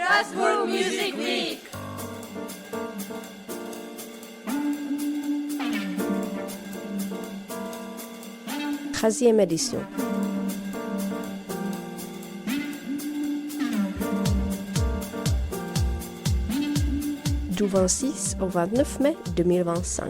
Strasbourg Music Week. Troisième édition. Du 26 au 29 mai 2025.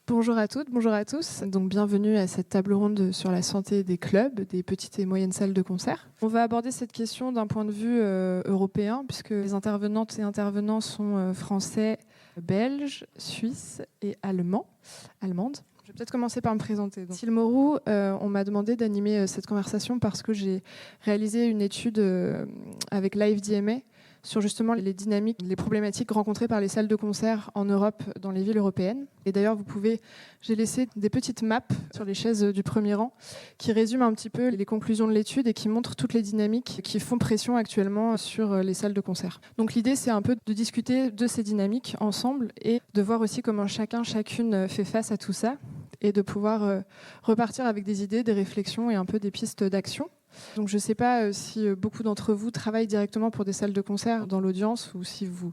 Bonjour à toutes, bonjour à tous. Donc bienvenue à cette table ronde sur la santé des clubs, des petites et moyennes salles de concert. On va aborder cette question d'un point de vue européen, puisque les intervenantes et intervenants sont français, belges, suisses et allemandes. Je vais peut-être commencer par me présenter. Donc, Cécile Moreau, on m'a demandé d'animer cette conversation parce que j'ai réalisé une étude avec l'AFDMA sur justement les dynamiques, les problématiques rencontrées par les salles de concert en Europe, dans les villes européennes. Et d'ailleurs, j'ai laissé des petites maps sur les chaises du premier rang qui résument un petit peu les conclusions de l'étude et qui montrent toutes les dynamiques qui font pression actuellement sur les salles de concert. Donc l'idée, c'est un peu de discuter de ces dynamiques ensemble et de voir aussi comment chacune fait face à tout ça et de pouvoir repartir avec des idées, des réflexions et un peu des pistes d'action. Donc je ne sais pas si beaucoup d'entre vous travaillent directement pour des salles de concert dans l'audience ou si vous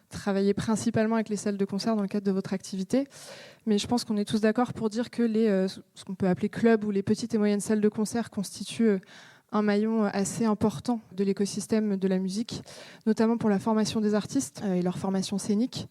travaillez principalement avec les salles de concert dans le cadre de votre activité. Mais je pense qu'on est tous d'accord pour dire que ce qu'on peut appeler clubs ou les petites et moyennes salles de concert constituent un maillon assez important de l'écosystème de la musique, notamment pour la formation des artistes et leur formation scénique.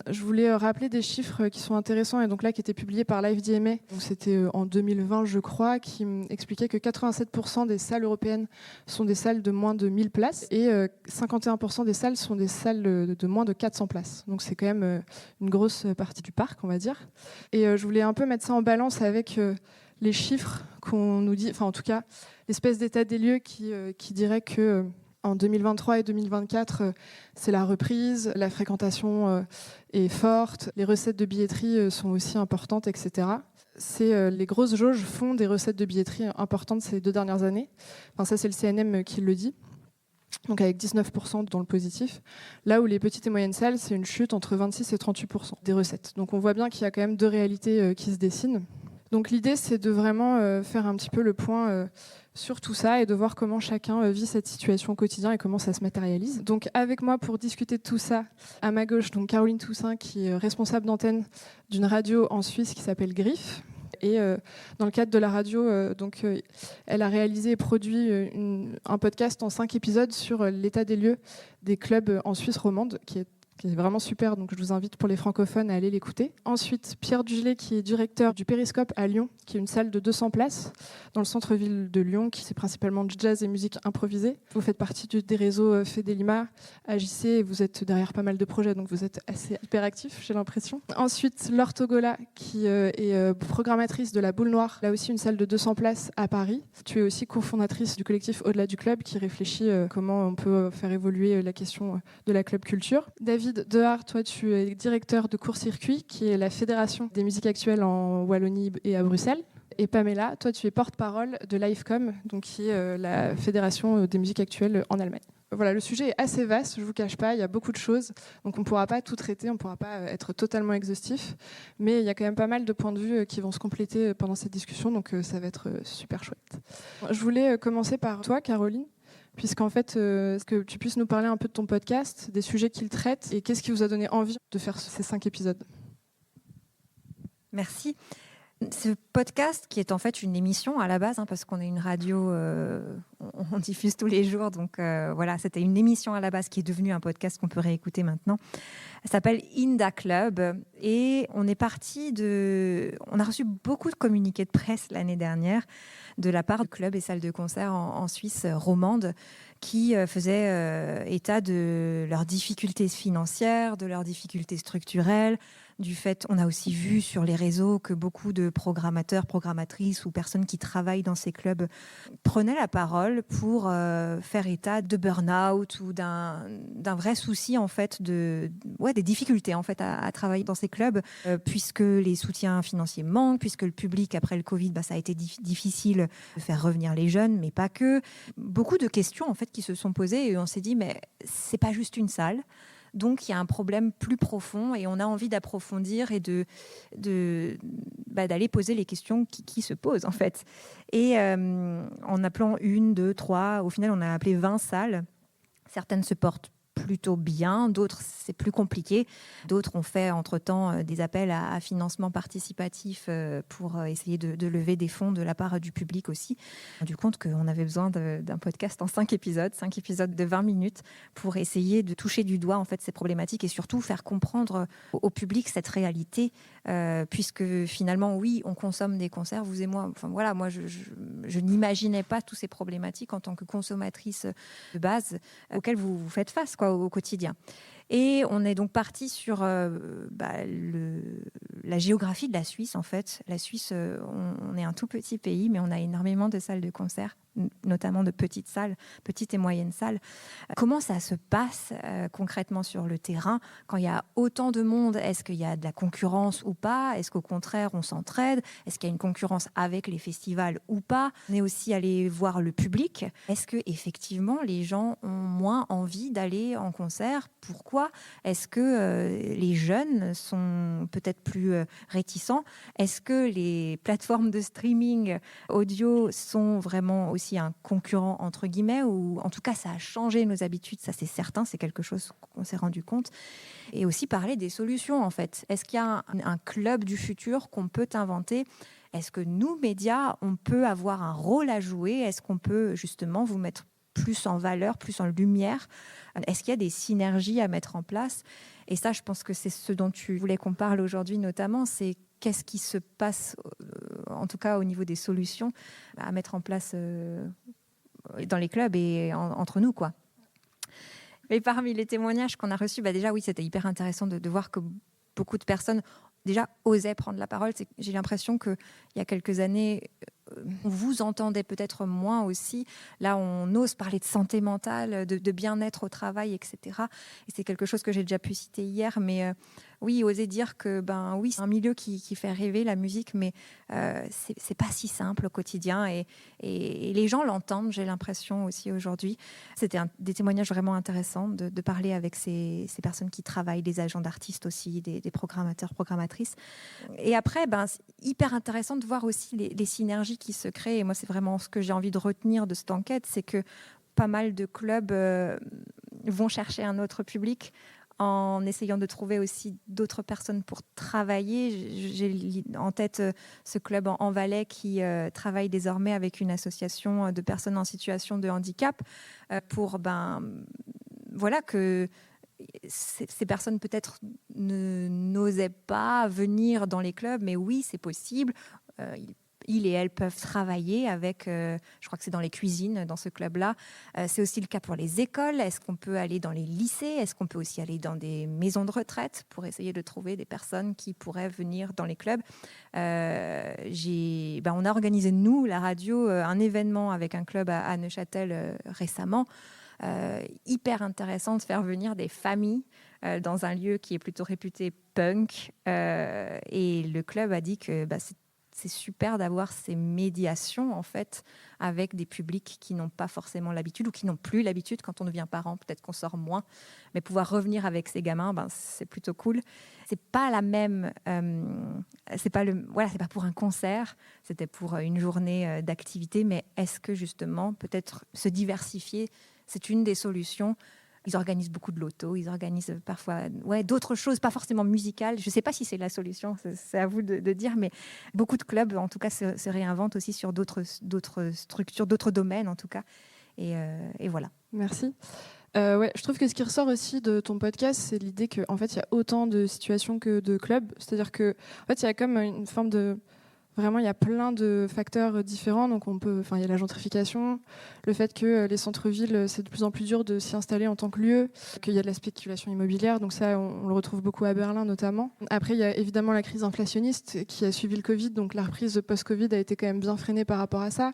Je voulais rappeler des chiffres qui sont intéressants et donc là qui étaient publiés par l'AFDMA. Donc c'était en 2020, je crois, qui expliquait que 87% des salles européennes sont des salles de moins de 1000 places et 51% des salles sont des salles de moins de 400 places. Donc c'est quand même une grosse partie du parc, on va dire. Et je voulais un peu mettre ça en balance avec les chiffres qu'on nous dit, enfin en tout cas l'espèce d'état des lieux qui dirait que en 2023 et 2024, c'est la reprise, la fréquentation est forte, les recettes de billetterie sont aussi importantes, etc. Les grosses jauges font des recettes de billetterie importantes ces 2 dernières années. Enfin, ça, c'est le CNM qui le dit. Donc avec 19% dans le positif. Là où les petites et moyennes salles, c'est une chute entre 26 et 38% des recettes. Donc on voit bien qu'il y a quand même 2 réalités qui se dessinent. Donc l'idée, c'est de vraiment faire un petit peu le point sur tout ça et de voir comment chacun vit cette situation au quotidien et comment ça se matérialise. Donc avec moi pour discuter de tout ça, à ma gauche, donc Caroline Toussaint, qui est responsable d'antenne d'une radio en Suisse qui s'appelle Griffe. Et dans le cadre de la radio, elle a réalisé et produit un podcast en 5 épisodes sur l'état des lieux des clubs en Suisse romande, qui est vraiment super, donc je vous invite pour les francophones à aller l'écouter. Ensuite, Pierre Dugelet, qui est directeur du Périscope à Lyon, qui est une salle de 200 places dans le centre-ville de Lyon, qui c'est principalement du jazz et musique improvisée. Vous faites partie des réseaux Fedelima, AJC, et vous êtes derrière pas mal de projets, donc vous êtes assez hyperactif, j'ai l'impression. Ensuite, Laure Togola, qui est programmatrice de la Boule Noire, là aussi une salle de 200 places à Paris. Tu es aussi cofondatrice du collectif Au-delà du club, qui réfléchit comment on peut faire évoluer la question de la club culture. David Dehart, toi tu es directeur de Court-Circuit, qui est la fédération des musiques actuelles en Wallonie et à Bruxelles. Et Pamela, toi tu es porte-parole de Livecom, donc qui est la fédération des musiques actuelles en Allemagne. Voilà, le sujet est assez vaste, je ne vous cache pas, il y a beaucoup de choses, donc on ne pourra pas tout traiter, on ne pourra pas être totalement exhaustif, mais il y a quand même pas mal de points de vue qui vont se compléter pendant cette discussion, donc ça va être super chouette. Je voulais commencer par toi, Caroline, puisqu'en fait, est-ce que tu puisses nous parler un peu de ton podcast, des sujets qu'il traite, et qu'est-ce qui vous a donné envie de faire ces 5 épisodes ? Merci. Ce podcast, qui est en fait une émission à la base, parce qu'on est une radio, on diffuse tous les jours, donc voilà, c'était une émission à la base qui est devenue un podcast qu'on peut réécouter maintenant. Ça s'appelle Inda Club et on a reçu beaucoup de communiqués de presse l'année dernière de la part de clubs et salles de concert en Suisse romande qui faisaient état de leurs difficultés financières, de leurs difficultés structurelles, du fait, on a aussi vu sur les réseaux que beaucoup de programmateurs, programmatrices ou personnes qui travaillent dans ces clubs prenaient la parole pour faire état de burn-out ou d'un vrai souci en fait des difficultés en fait à travailler dans ces clubs puisque les soutiens financiers manquent, puisque le public après le Covid, ça a été difficile de faire revenir les jeunes, mais pas que. Beaucoup de questions en fait qui se sont posées et on s'est dit mais c'est pas juste une salle. Donc, il y a un problème plus profond et on a envie d'approfondir et d'aller poser les questions qui se posent, en fait. Et en appelant 1, 2, 3, au final, on a appelé 20 salles. Certaines se portent plutôt bien, d'autres c'est plus compliqué, d'autres ont fait entre-temps des appels à financement participatif pour essayer de lever des fonds de la part du public aussi. On a rendu compte qu'on avait besoin d'un podcast en 5 épisodes de 20 minutes pour essayer de toucher du doigt en fait ces problématiques et surtout faire comprendre au public cette réalité puisque finalement oui on consomme des concerts, vous et moi, enfin voilà, moi je n'imaginais pas toutes ces problématiques en tant que consommatrice de base auxquelles vous faites face au quotidien. Et on est donc parti sur la géographie de la Suisse, en fait. La Suisse, on est un tout petit pays, mais on a énormément de salles de concert, notamment de petites salles, petites et moyennes salles. Comment ça se passe concrètement sur le terrain quand il y a autant de monde? Est-ce qu'il y a de la concurrence ou pas? Est-ce qu'au contraire, on s'entraide? Est-ce qu'il y a une concurrence avec les festivals ou pas? On est aussi allé voir le public. Est-ce qu'effectivement, les gens ont moins envie d'aller en concert? Pourquoi? Est-ce que les jeunes sont peut-être plus réticents? Est-ce que les plateformes de streaming audio sont vraiment aussi un concurrent entre guillemets? Ou en tout cas, ça a changé nos habitudes, ça c'est certain, c'est quelque chose qu'on s'est rendu compte. Et aussi parler des solutions en fait. Est-ce qu'il y a un club du futur qu'on peut inventer? Est-ce que nous, médias, on peut avoir un rôle à jouer? Est-ce qu'on peut justement vous mettre plus en valeur, plus en lumière? Est-ce qu'il y a des synergies à mettre en place? Et ça, je pense que c'est ce dont tu voulais qu'on parle aujourd'hui notamment, c'est qu'est-ce qui se passe, en tout cas au niveau des solutions, à mettre en place dans les clubs et entre nous, quoi. Mais parmi les témoignages qu'on a reçus, déjà oui, c'était hyper intéressant de voir que beaucoup de personnes déjà osaient prendre la parole. J'ai l'impression qu'il y a quelques années, on vous entendait peut-être moins aussi. Là, on ose parler de santé mentale, de bien-être au travail, etc. Et c'est quelque chose que j'ai déjà pu citer hier. Mais oui, oser dire que oui, c'est un milieu qui fait rêver, la musique, mais c'est pas si simple au quotidien. Et les gens l'entendent, j'ai l'impression aussi aujourd'hui. C'était des témoignages vraiment intéressants de parler avec ces personnes qui travaillent, des agents d'artistes aussi, des programmateurs, programmatrices. Et après, c'est hyper intéressant de voir aussi les synergies qui se créent. Et moi, c'est vraiment ce que j'ai envie de retenir de cette enquête, c'est que pas mal de clubs vont chercher un autre public en essayant de trouver aussi d'autres personnes pour travailler. J'ai en tête ce club en Valais qui travaille désormais avec une association de personnes en situation de handicap pour que ces personnes peut-être n'osaient pas venir dans les clubs, mais oui, c'est possible. Ils et elles peuvent travailler avec, je crois que c'est dans les cuisines, dans ce club-là. C'est aussi le cas pour les écoles. Est-ce qu'on peut aller dans les lycées? Est-ce qu'on peut aussi aller dans des maisons de retraite pour essayer de trouver des personnes qui pourraient venir dans les clubs? On a organisé, nous, la radio, un événement avec un club à Neuchâtel récemment. Hyper intéressant de faire venir des familles dans un lieu qui est plutôt réputé punk. Et le club a dit que c'est super d'avoir ces médiations en fait avec des publics qui n'ont pas forcément l'habitude ou qui n'ont plus l'habitude. Quand on devient parent, peut-être qu'on sort moins, mais pouvoir revenir avec ces gamins, c'est plutôt cool. C'est pas la même, c'est pas pour un concert, c'était pour une journée d'activité, mais est-ce que justement peut-être se diversifier, c'est une des solutions? Ils organisent beaucoup de lotos, ils organisent parfois d'autres choses, pas forcément musicales. Je ne sais pas si c'est la solution, c'est à vous de dire, mais beaucoup de clubs, en tout cas, se réinventent aussi sur d'autres structures, d'autres domaines, en tout cas. Et voilà. Merci. Je trouve que ce qui ressort aussi de ton podcast, c'est l'idée qu'en fait, il y a autant de situations que de clubs. C'est-à-dire qu'en fait, il y a comme une forme de Vraiment, il y a plein de facteurs différents. Donc, il y a la gentrification, le fait que les centres-villes, c'est de plus en plus dur de s'y installer en tant que lieu, qu'il y a de la spéculation immobilière. Donc ça, on le retrouve beaucoup à Berlin notamment. Après, il y a évidemment la crise inflationniste qui a suivi le Covid. Donc la reprise post-Covid a été quand même bien freinée par rapport à ça.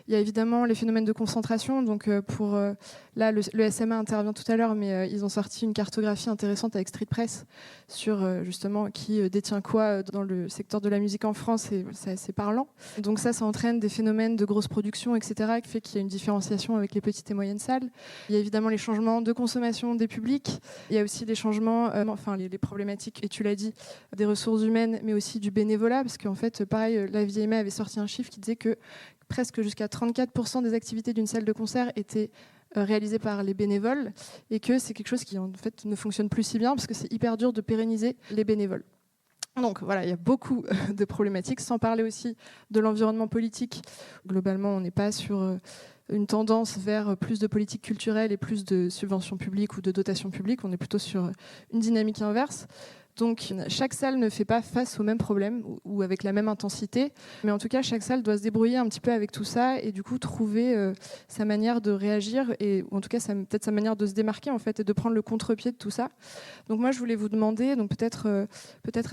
Il y a évidemment les phénomènes de concentration. Donc là, le SMA intervient tout à l'heure, mais ils ont sorti une cartographie intéressante avec Street Press sur justement qui détient quoi dans le secteur de la musique en France. Et c'est assez parlant. Donc ça entraîne des phénomènes de grosse production, etc., qui fait qu'il y a une différenciation avec les petites et moyennes salles. Il y a évidemment les changements de consommation des publics. Il y a aussi les changements, les problématiques, et tu l'as dit, des ressources humaines, mais aussi du bénévolat, parce qu'en fait, pareil, la VMA avait sorti un chiffre qui disait que presque jusqu'à 34% des activités d'une salle de concert étaient réalisées par les bénévoles, et que c'est quelque chose qui en fait ne fonctionne plus si bien, parce que c'est hyper dur de pérenniser les bénévoles. Donc voilà, il y a beaucoup de problématiques, sans parler aussi de l'environnement politique. Globalement, on n'est pas sur une tendance vers plus de politique culturelle et plus de subventions publiques ou de dotations publiques. On est plutôt sur une dynamique inverse. Donc chaque salle ne fait pas face au même problème ou avec la même intensité, mais en tout cas chaque salle doit se débrouiller un petit peu avec tout ça et du coup trouver sa manière de réagir et ou en tout cas peut-être sa manière de se démarquer en fait et de prendre le contre-pied de tout ça. Donc moi je voulais vous demander, donc peut-être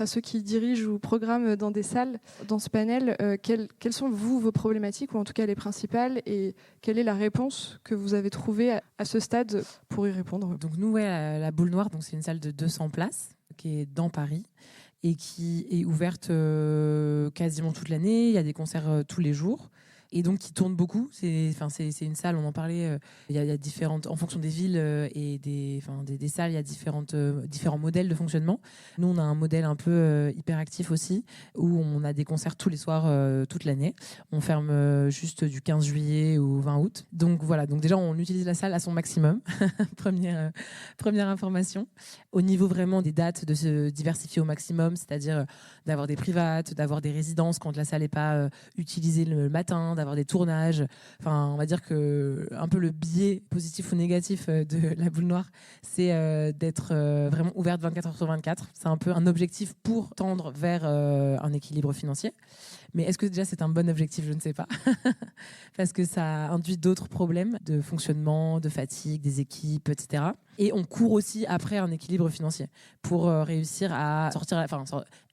à ceux qui dirigent ou programment dans des salles, dans ce panel, quelles sont vos problématiques ou en tout cas les principales et quelle est la réponse que vous avez trouvée à ce stade pour y répondre. Donc nous, la Boule Noire, donc c'est une salle de 200 places qui est dans Paris et qui est ouverte quasiment toute l'année. Il y a des concerts tous les jours et donc qui tourne beaucoup. C'est une salle, on en parlait, il y a différentes, en fonction des villes et des salles, il y a différents modèles de fonctionnement. Nous, on a un modèle un peu hyperactif aussi, où on a des concerts tous les soirs, toute l'année. On ferme juste du 15 juillet au 20 août. Donc voilà, donc déjà, on utilise la salle à son maximum. Première information. Au niveau vraiment des dates, de se diversifier au maximum, c'est-à-dire d'avoir des privates, d'avoir des résidences quand la salle n'est pas utilisée le matin, d'avoir des tournages. Enfin, on va dire que un peu le biais positif ou négatif de la Boule Noire, c'est d'être vraiment ouverte 24 heures sur 24. C'est un peu un objectif pour tendre vers un équilibre financier. Mais est-ce que déjà c'est un bon objectif ? Je ne sais pas. Parce que ça induit d'autres problèmes de fonctionnement, de fatigue, des équipes, etc. Et on court aussi après un équilibre financier pour réussir à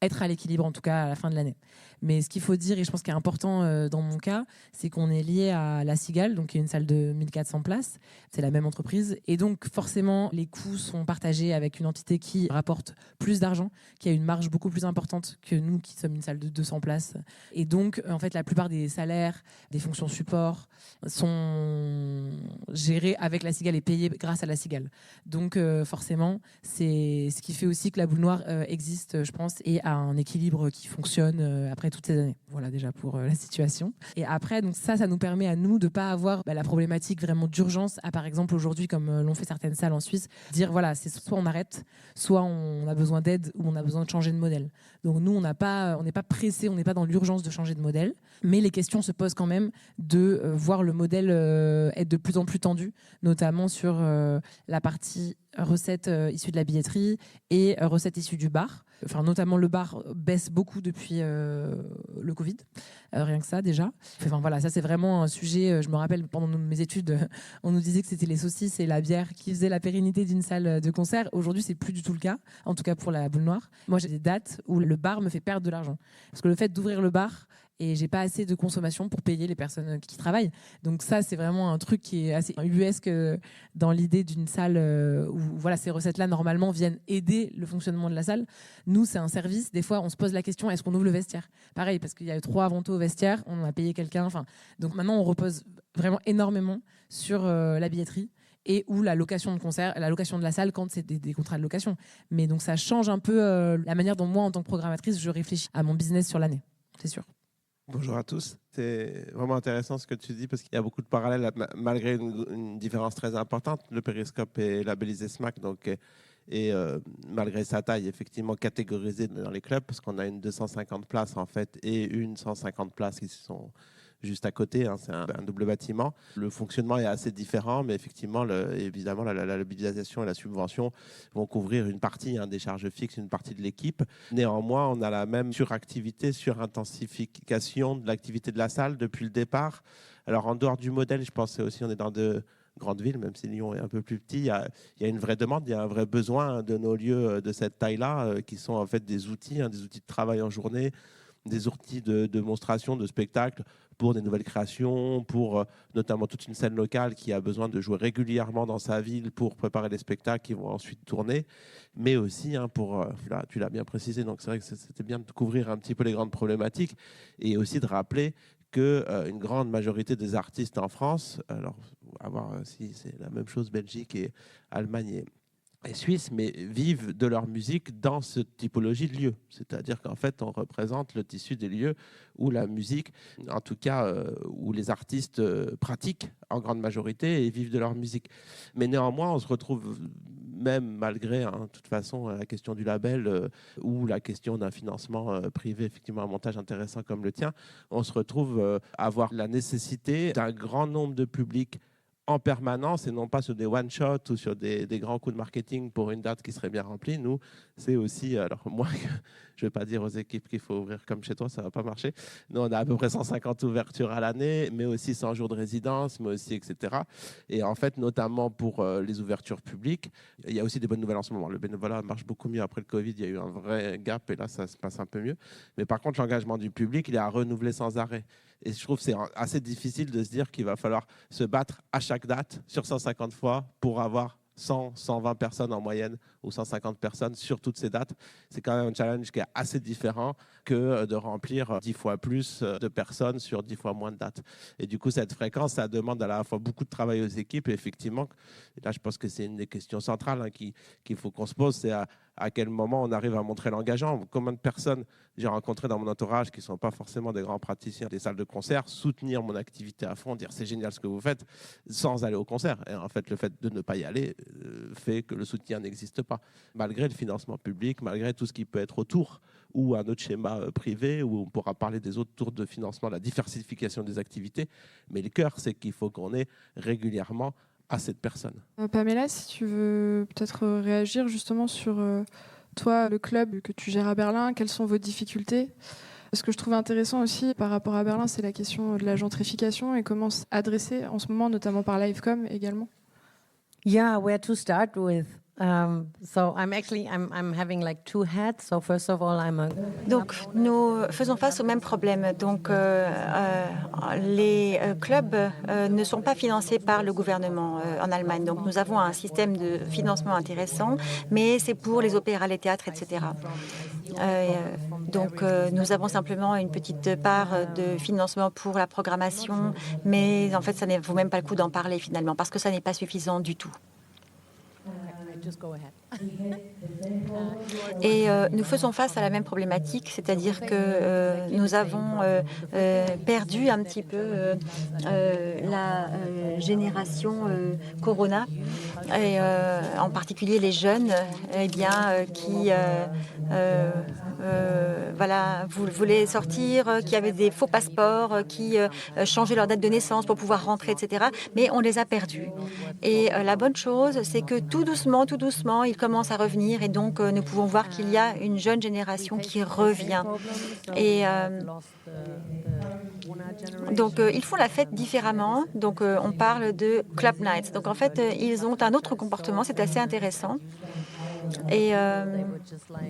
être à l'équilibre en tout cas à la fin de l'année. Mais ce qu'il faut dire, et je pense qu'il est important dans mon cas, c'est qu'on est lié à La Cigale, donc qui est une salle de 1400 places. C'est la même entreprise. Et donc forcément, les coûts sont partagés avec une entité qui rapporte plus d'argent, qui a une marge beaucoup plus importante que nous qui sommes une salle de 200 places. Et donc, en fait, la plupart des salaires, des fonctions support sont gérés avec La Cigale et payés grâce à La Cigale. Donc forcément, c'est ce qui fait aussi que la Boule Noire existe, je pense, et a un équilibre qui fonctionne après toutes ces années. Voilà déjà pour la situation. Et après, donc ça nous permet à nous de pas avoir la problématique vraiment d'urgence à, par exemple, aujourd'hui, comme l'ont fait certaines salles en Suisse, dire voilà, c'est soit on arrête, soit on a besoin d'aide ou on a besoin de changer de modèle. Donc nous, on n'est pas pressé, on n'est pas dans l'urgence de changer de modèle, mais les questions se posent quand même de voir le modèle être de plus en plus tendu, notamment sur la partie recettes issues de la billetterie et recettes issues du bar. Enfin, notamment le bar baisse beaucoup depuis le Covid, rien que ça déjà. Enfin voilà, ça c'est vraiment un sujet. Je me rappelle pendant mes études, on nous disait que c'était les saucisses et la bière qui faisaient la pérennité d'une salle de concert. Aujourd'hui, c'est plus du tout le cas, en tout cas pour la Boule Noire. Moi, j'ai des dates où le bar me fait perdre de l'argent parce que le fait d'ouvrir le bar et j'ai pas assez de consommation pour payer les personnes qui travaillent. Donc ça, c'est vraiment un truc qui est assez ubuesque dans l'idée d'une salle où voilà, ces recettes-là, normalement, viennent aider le fonctionnement de la salle. Nous, c'est un service. Des fois, on se pose la question, est-ce qu'on ouvre le vestiaire ? Pareil, parce qu'il y a 3 vantaux au vestiaire, on a payé quelqu'un. Donc maintenant, on repose vraiment énormément sur la billetterie et ou la location de concert, la location de la salle quand c'est des contrats de location. Mais donc ça change un peu la manière dont moi, en tant que programmatrice, je réfléchis à mon business sur l'année, c'est sûr. Bonjour à tous. C'est vraiment intéressant ce que tu dis parce qu'il y a beaucoup de parallèles malgré une différence très importante. Le Périscope est labellisé SMAC, donc, et malgré sa taille, effectivement catégorisée dans les clubs parce qu'on a une 250 places en fait et une 150 places qui sont juste à côté. Hein, c'est un double bâtiment. Le fonctionnement est assez différent, mais effectivement, évidemment, la mobilisation et la subvention vont couvrir une partie des charges fixes, une partie de l'équipe. Néanmoins, on a la même surintensification de l'activité de la salle depuis le départ. Alors, en dehors du modèle, je pensais aussi, on est dans de grandes villes, même si Lyon est un peu plus petit, il y a une vraie demande, il y a un vrai besoin de nos lieux de cette taille-là, qui sont en fait des outils de travail en journée, des outils de démonstration, de spectacle pour des nouvelles créations, pour notamment toute une scène locale qui a besoin de jouer régulièrement dans sa ville pour préparer les spectacles qui vont ensuite tourner, mais aussi pour, tu l'as bien précisé, donc c'est vrai que c'était bien de couvrir un petit peu les grandes problématiques et aussi de rappeler qu'une grande majorité des artistes en France, alors à voir si c'est la même chose Belgique et Allemagne et Suisse, mais vivent de leur musique dans cette typologie de lieux. C'est-à-dire qu'en fait, on représente le tissu des lieux où la musique, en tout cas, où les artistes pratiquent en grande majorité et vivent de leur musique. Mais néanmoins, on se retrouve, même malgré, de toute façon, la question du label ou la question d'un financement privé, effectivement, un montage intéressant comme le tien, on se retrouve à avoir la nécessité d'un grand nombre de publics en permanence et non pas sur des one-shots ou sur des grands coups de marketing pour une date qui serait bien remplie. Nous, c'est aussi, alors moi, je ne vais pas dire aux équipes qu'il faut ouvrir comme chez toi, ça ne va pas marcher. Nous, on a à peu près 150 ouvertures à l'année, mais aussi 100 jours de résidence, mais aussi, etc. Et en fait, notamment pour les ouvertures publiques, il y a aussi des bonnes nouvelles en ce moment. Le bénévolat marche beaucoup mieux après le Covid, il y a eu un vrai gap et là, ça se passe un peu mieux. Mais par contre, l'engagement du public, il est à renouveler sans arrêt. Et je trouve que c'est assez difficile de se dire qu'il va falloir se battre à chaque date sur 150 fois pour avoir 100, 120 personnes en moyenne ou 150 personnes sur toutes ces dates. C'est quand même un challenge qui est assez différent que de remplir 10 fois plus de personnes sur 10 fois moins de dates. Et du coup, cette fréquence, ça demande à la fois beaucoup de travail aux équipes. Et effectivement, et là, je pense que c'est une des questions centrales qu'il faut qu'on se pose, c'est à quel moment on arrive à montrer l'engagement. Combien de personnes j'ai rencontrées dans mon entourage qui ne sont pas forcément des grands praticiens des salles de concert, soutenir mon activité à fond, dire c'est génial ce que vous faites, sans aller au concert. Et en fait, le fait de ne pas y aller fait que le soutien n'existe pas. Malgré le financement public, malgré tout ce qui peut être autour, ou un autre schéma privé, où on pourra parler des autres tours de financement, la diversification des activités. Mais le cœur, c'est qu'il faut qu'on ait régulièrement à cette personne. Pamela, si tu veux peut-être réagir justement sur toi, le club que tu gères à Berlin, quelles sont vos difficultés ? Ce que je trouve intéressant aussi par rapport à Berlin, c'est la question de la gentrification et comment adresser en ce moment, notamment par Livecom également. Yeah, where to start with? So I'm having like two hats. So first of all, Donc, nous faisons face au même problème. Donc, les clubs ne sont pas financés par le gouvernement en Allemagne. Donc, nous avons un système de financement intéressant, mais c'est pour les opéras, les théâtres, etc. Donc, nous avons simplement une petite part de financement pour la programmation, mais en fait, ça ne vaut même pas le coup d'en parler finalement, parce que ça n'est pas suffisant du tout. just go ahead. Et nous faisons face à la même problématique, c'est-à-dire que nous avons perdu un petit peu la génération Corona, et en particulier les jeunes qui voulaient sortir, qui avaient des faux passeports, qui changeaient leur date de naissance pour pouvoir rentrer, etc. Mais on les a perdus. Et la bonne chose, c'est que tout doucement, ils commencent à revenir. Et donc, nous pouvons voir qu'il y a une jeune génération qui revient. Et donc, ils font la fête différemment. Donc, on parle de Club Nights. Donc, en fait, ils ont un autre comportement. C'est assez intéressant. Et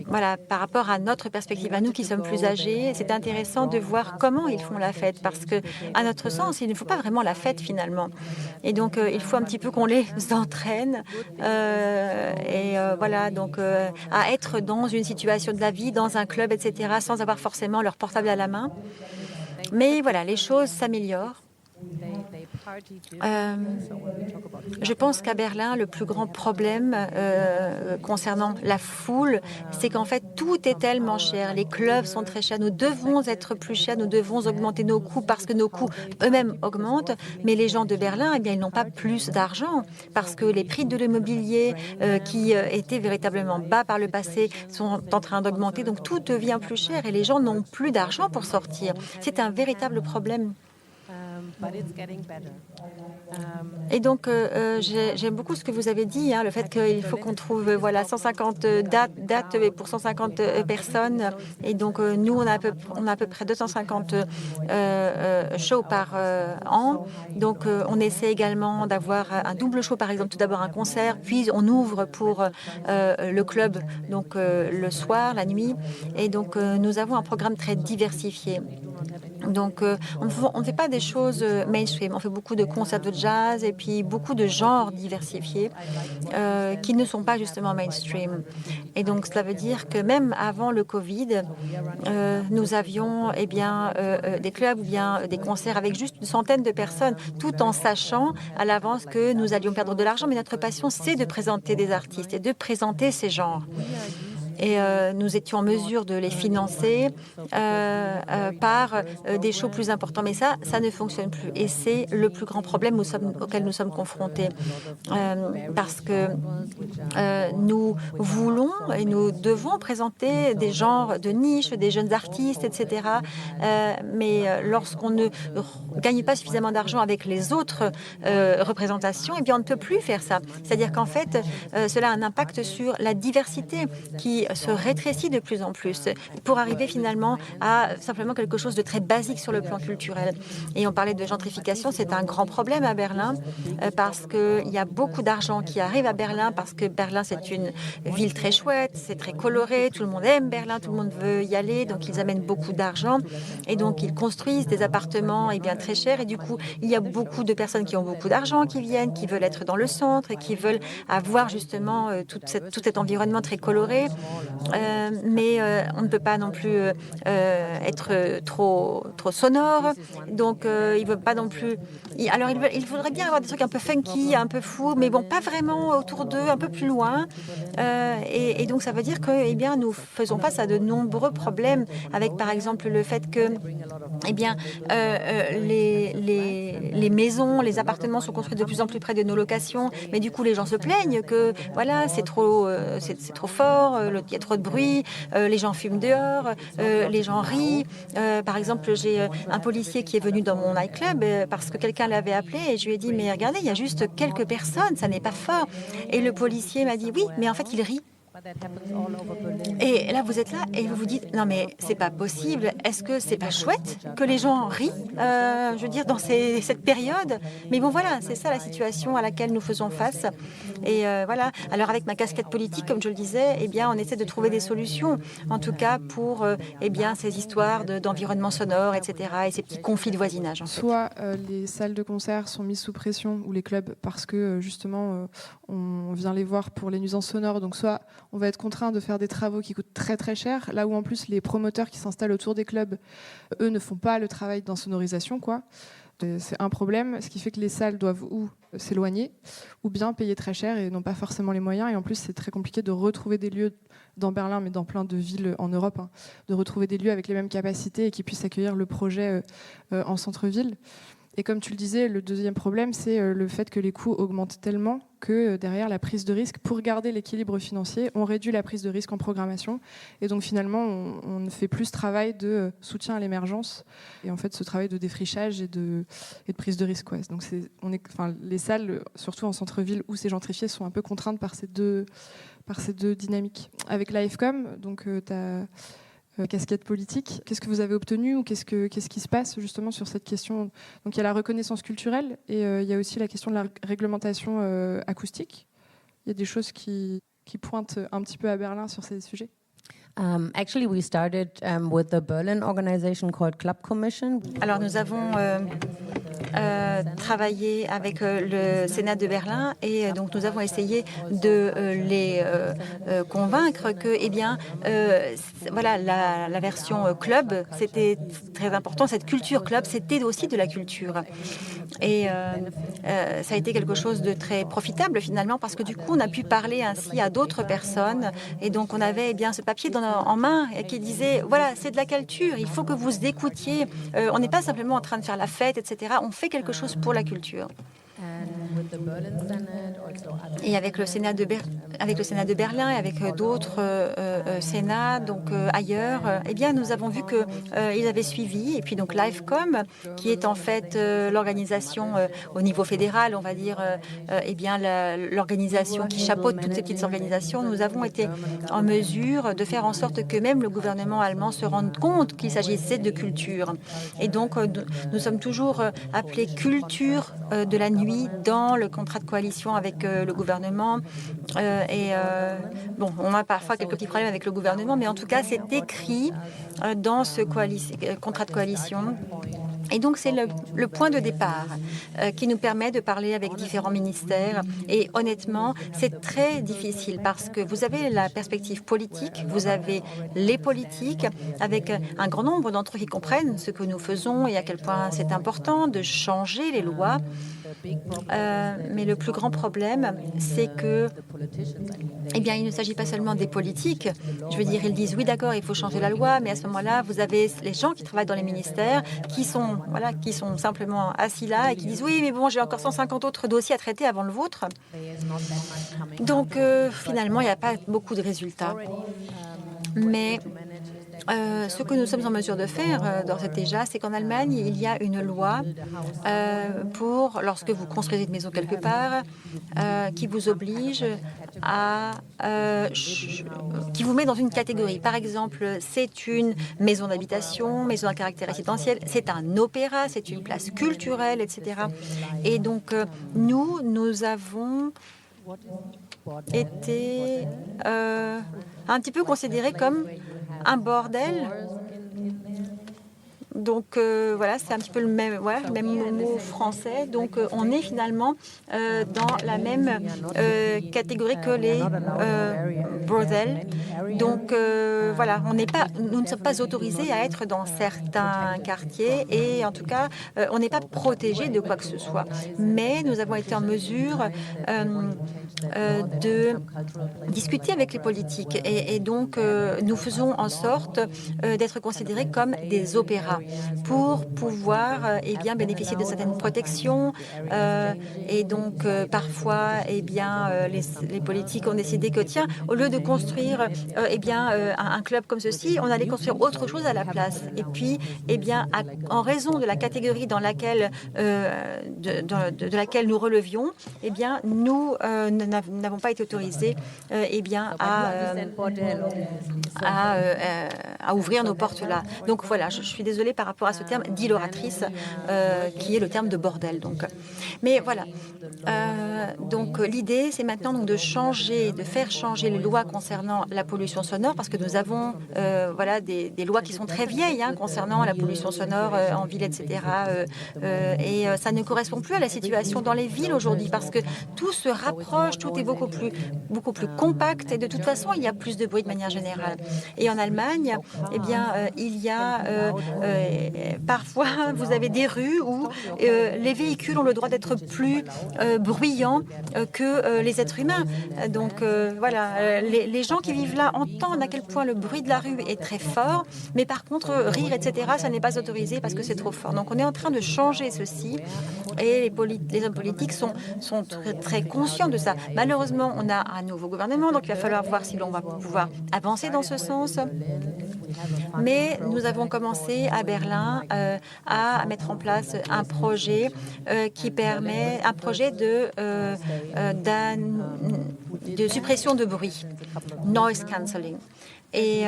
voilà, par rapport à notre perspective, à nous qui sommes plus âgés, c'est intéressant de voir comment ils font la fête, parce que, à notre sens, il ne faut pas vraiment la fête finalement. Et donc, il faut un petit peu qu'on les entraîne, à être dans une situation de la vie, dans un club, etc., sans avoir forcément leur portable à la main. Mais voilà, les choses s'améliorent. Je pense qu'à Berlin, le plus grand problème concernant la foule, c'est qu'en fait, tout est tellement cher. Les clubs sont très chers. Nous devons être plus chers. Nous devons augmenter nos coûts parce que nos coûts eux-mêmes augmentent. Mais les gens de Berlin, ils n'ont pas plus d'argent parce que les prix de l'immobilier qui étaient véritablement bas par le passé sont en train d'augmenter. Donc, tout devient plus cher et les gens n'ont plus d'argent pour sortir. C'est un véritable problème. Et donc, j'aime beaucoup ce que vous avez dit, le fait qu'il faut qu'on trouve 150 dates pour 150 personnes. Et donc, nous, on a à peu près 250 shows par an. Donc, on essaie également d'avoir un double show, par exemple, tout d'abord un concert, puis on ouvre pour le club, donc le soir, la nuit. Et donc, nous avons un programme très diversifié. Donc, on ne fait pas des choses mainstream. On fait beaucoup de concerts de jazz et puis beaucoup de genres diversifiés qui ne sont pas justement mainstream. Et donc, cela veut dire que même avant le Covid, nous avions des clubs ou bien des concerts avec juste une centaine de personnes, tout en sachant à l'avance que nous allions perdre de l'argent. Mais notre passion, c'est de présenter des artistes et de présenter ces genres. Et nous étions en mesure de les financer par des shows plus importants. Mais ça ne fonctionne plus. Et c'est le plus grand problème auquel nous sommes confrontés. Parce que nous voulons et nous devons présenter des genres de niche, des jeunes artistes, etc. Mais lorsqu'on ne gagne pas suffisamment d'argent avec les autres représentations, eh bien, on ne peut plus faire ça. C'est-à-dire qu'en fait, cela a un impact sur la diversité qui se rétrécit de plus en plus pour arriver finalement à simplement quelque chose de très basique sur le plan culturel. Et on parlait de gentrification, c'est un grand problème à Berlin parce qu'il y a beaucoup d'argent qui arrive à Berlin parce que Berlin, c'est une ville très chouette, c'est très coloré, tout le monde aime Berlin, tout le monde veut y aller, donc ils amènent beaucoup d'argent et donc ils construisent des appartements très chers et du coup, il y a beaucoup de personnes qui ont beaucoup d'argent qui viennent, qui veulent être dans le centre et qui veulent avoir justement tout cet environnement très coloré. Mais on ne peut pas non plus être trop sonore. Donc, il ne veut pas non plus... Alors, il faudrait bien avoir des trucs un peu funky, un peu fous, mais bon, pas vraiment autour d'eux, un peu plus loin. Et donc, ça veut dire que nous faisons face à de nombreux problèmes avec, par exemple, le fait que les maisons, les appartements sont construits de plus en plus près de nos locations, mais du coup, les gens se plaignent que, voilà, c'est trop fort, il y a trop de bruit, les gens fument dehors, les gens rient. Par exemple, j'ai un policier qui est venu dans mon nightclub parce que quelqu'un l'avait appelé et je lui ai dit, mais regardez, il y a juste quelques personnes, ça n'est pas fort. Et le policier m'a dit, oui, mais en fait, il rit. Et là, vous êtes là et vous vous dites, non mais c'est pas possible, est-ce que c'est pas chouette que les gens rient, je veux dire, dans cette période? Mais bon, voilà, c'est ça la situation à laquelle nous faisons face. Et voilà, alors avec ma casquette politique, comme je le disais, on essaie de trouver des solutions, en tout cas pour ces histoires d'environnement sonore, etc., et ces petits conflits de voisinage. En fait. Soit les salles de concert sont mises sous pression, ou les clubs, parce que justement, on vient les voir pour les nuisances sonores, donc soit on va être contraint de faire des travaux qui coûtent très très cher, là où en plus les promoteurs qui s'installent autour des clubs, eux ne font pas le travail d'insonorisation, quoi. C'est un problème, ce qui fait que les salles doivent ou s'éloigner, ou bien payer très cher et n'ont pas forcément les moyens. Et en plus, c'est très compliqué de retrouver des lieux dans Berlin, mais dans plein de villes en Europe, de retrouver des lieux avec les mêmes capacités et qui puissent accueillir le projet en centre-ville. Et comme tu le disais, le deuxième problème, c'est le fait que les coûts augmentent tellement que derrière la prise de risque, pour garder l'équilibre financier, on réduit la prise de risque en programmation. Et donc finalement, on ne fait plus ce travail de soutien à l'émergence et en fait ce travail de défrichage et de prise de risque. Ouais. Donc les salles, surtout en centre-ville où c'est gentrifié, sont un peu contraintes par ces deux dynamiques. Avec l'AFCOM, donc tu as... casquette politique. Qu'est-ce que vous avez obtenu ou qu'est-ce qui se passe justement sur cette question? Donc il y a la reconnaissance culturelle et il y a aussi la question de la réglementation acoustique. Il y a des choses qui pointent un petit peu à Berlin sur ces sujets. Actually, we started with the Berlin organization called Club Commission. Alors nous avons travaillé avec le Sénat de Berlin et donc nous avons essayé de les convaincre que voilà, la version club, c'était très important. Cette culture club, c'était aussi de la culture. Et ça a été quelque chose de très profitable finalement parce que du coup on a pu parler ainsi à d'autres personnes et donc on avait ce papier en main qui disait voilà, c'est de la culture, il faut que vous écoutiez, on n'est pas simplement en train de faire la fête, etc. On fait quelque chose pour la culture. Et avec le Sénat de Berlin, avec le Sénat de Berlin et avec d'autres Sénats, donc ailleurs, eh bien, nous avons vu qu'ils avaient suivi. Et puis donc l'AFCOM, qui est en fait l'organisation au niveau fédéral, on va dire, eh bien l'organisation qui chapeaute toutes ces petites organisations, nous avons été en mesure de faire en sorte que même le gouvernement allemand se rende compte qu'il s'agissait de culture. Et donc nous sommes toujours appelés culture de la nuit dans le contrat de coalition avec le gouvernement. Bon, on a parfois quelques petits problèmes avec le gouvernement, mais en tout cas, c'est écrit dans ce contrat de coalition. Et donc, c'est le point de départ qui nous permet de parler avec différents ministères. Et honnêtement, c'est très difficile parce que vous avez la perspective politique, vous avez les politiques, avec un grand nombre d'entre eux qui comprennent ce que nous faisons et à quel point c'est important de changer les lois. Mais le plus grand problème, c'est que, eh bien, il ne s'agit pas seulement des politiques. Je veux dire, ils disent oui, d'accord, il faut changer la loi, mais à ce moment-là, vous avez les gens qui travaillent dans les ministères, qui sont simplement assis là et qui disent oui, mais bon, j'ai encore 150 autres dossiers à traiter avant le vôtre. Donc, finalement, il n'y a pas beaucoup de résultats. Mais ce que nous sommes en mesure de faire d'ores et déjà, c'est qu'en Allemagne, il y a une loi pour, lorsque vous construisez une maison quelque part, qui vous oblige qui vous met dans une catégorie. Par exemple, c'est une maison d'habitation, maison à caractère résidentiel, c'est un opéra, c'est une place culturelle, etc. Et donc, nous avons été un petit peu considérés comme un bordel. Donc voilà, c'est un petit peu le même mot français. Donc on est finalement dans la même catégorie que les bordels. Donc voilà, nous ne sommes pas autorisés à être dans certains quartiers et en tout cas, on n'est pas protégés de quoi que ce soit. Mais nous avons été en mesure de discuter avec les politiques et donc nous faisons en sorte d'être considérés comme des opéras pour pouvoir bénéficier de certaines protections et donc parfois les politiques ont décidé que tiens, au lieu de construire un club comme ceci, on allait construire autre chose à la place. Et puis en raison de la catégorie dans laquelle de laquelle nous relevions, nous n'avons pas été autorisés à ouvrir nos portes là. Donc voilà, je suis désolée par rapport à ce terme d'île-oratrice qui est le terme de bordel. Donc. Mais voilà. Donc l'idée, c'est maintenant de faire changer les lois concernant la pollution sonore parce que nous avons des lois qui sont très vieilles concernant la pollution sonore en ville, etc. Et ça ne correspond plus à la situation dans les villes aujourd'hui parce que tout se rapproche, tout est beaucoup plus compact et de toute façon, il y a plus de bruit de manière générale. Et en Allemagne, il y a parfois, vous avez des rues où les véhicules ont le droit d'être plus bruyants que les êtres humains. Donc les gens qui vivent là entendent à quel point le bruit de la rue est très fort, mais par contre, rire, etc., ça n'est pas autorisé parce que c'est trop fort. Donc on est en train de changer ceci et les hommes politiques sont très, très conscients de ça. Malheureusement, on a un nouveau gouvernement, donc il va falloir voir si l'on va pouvoir avancer dans ce sens. Mais nous avons commencé à Berlin à mettre en place un projet qui permet un projet de suppression de bruit, noise cancelling. Et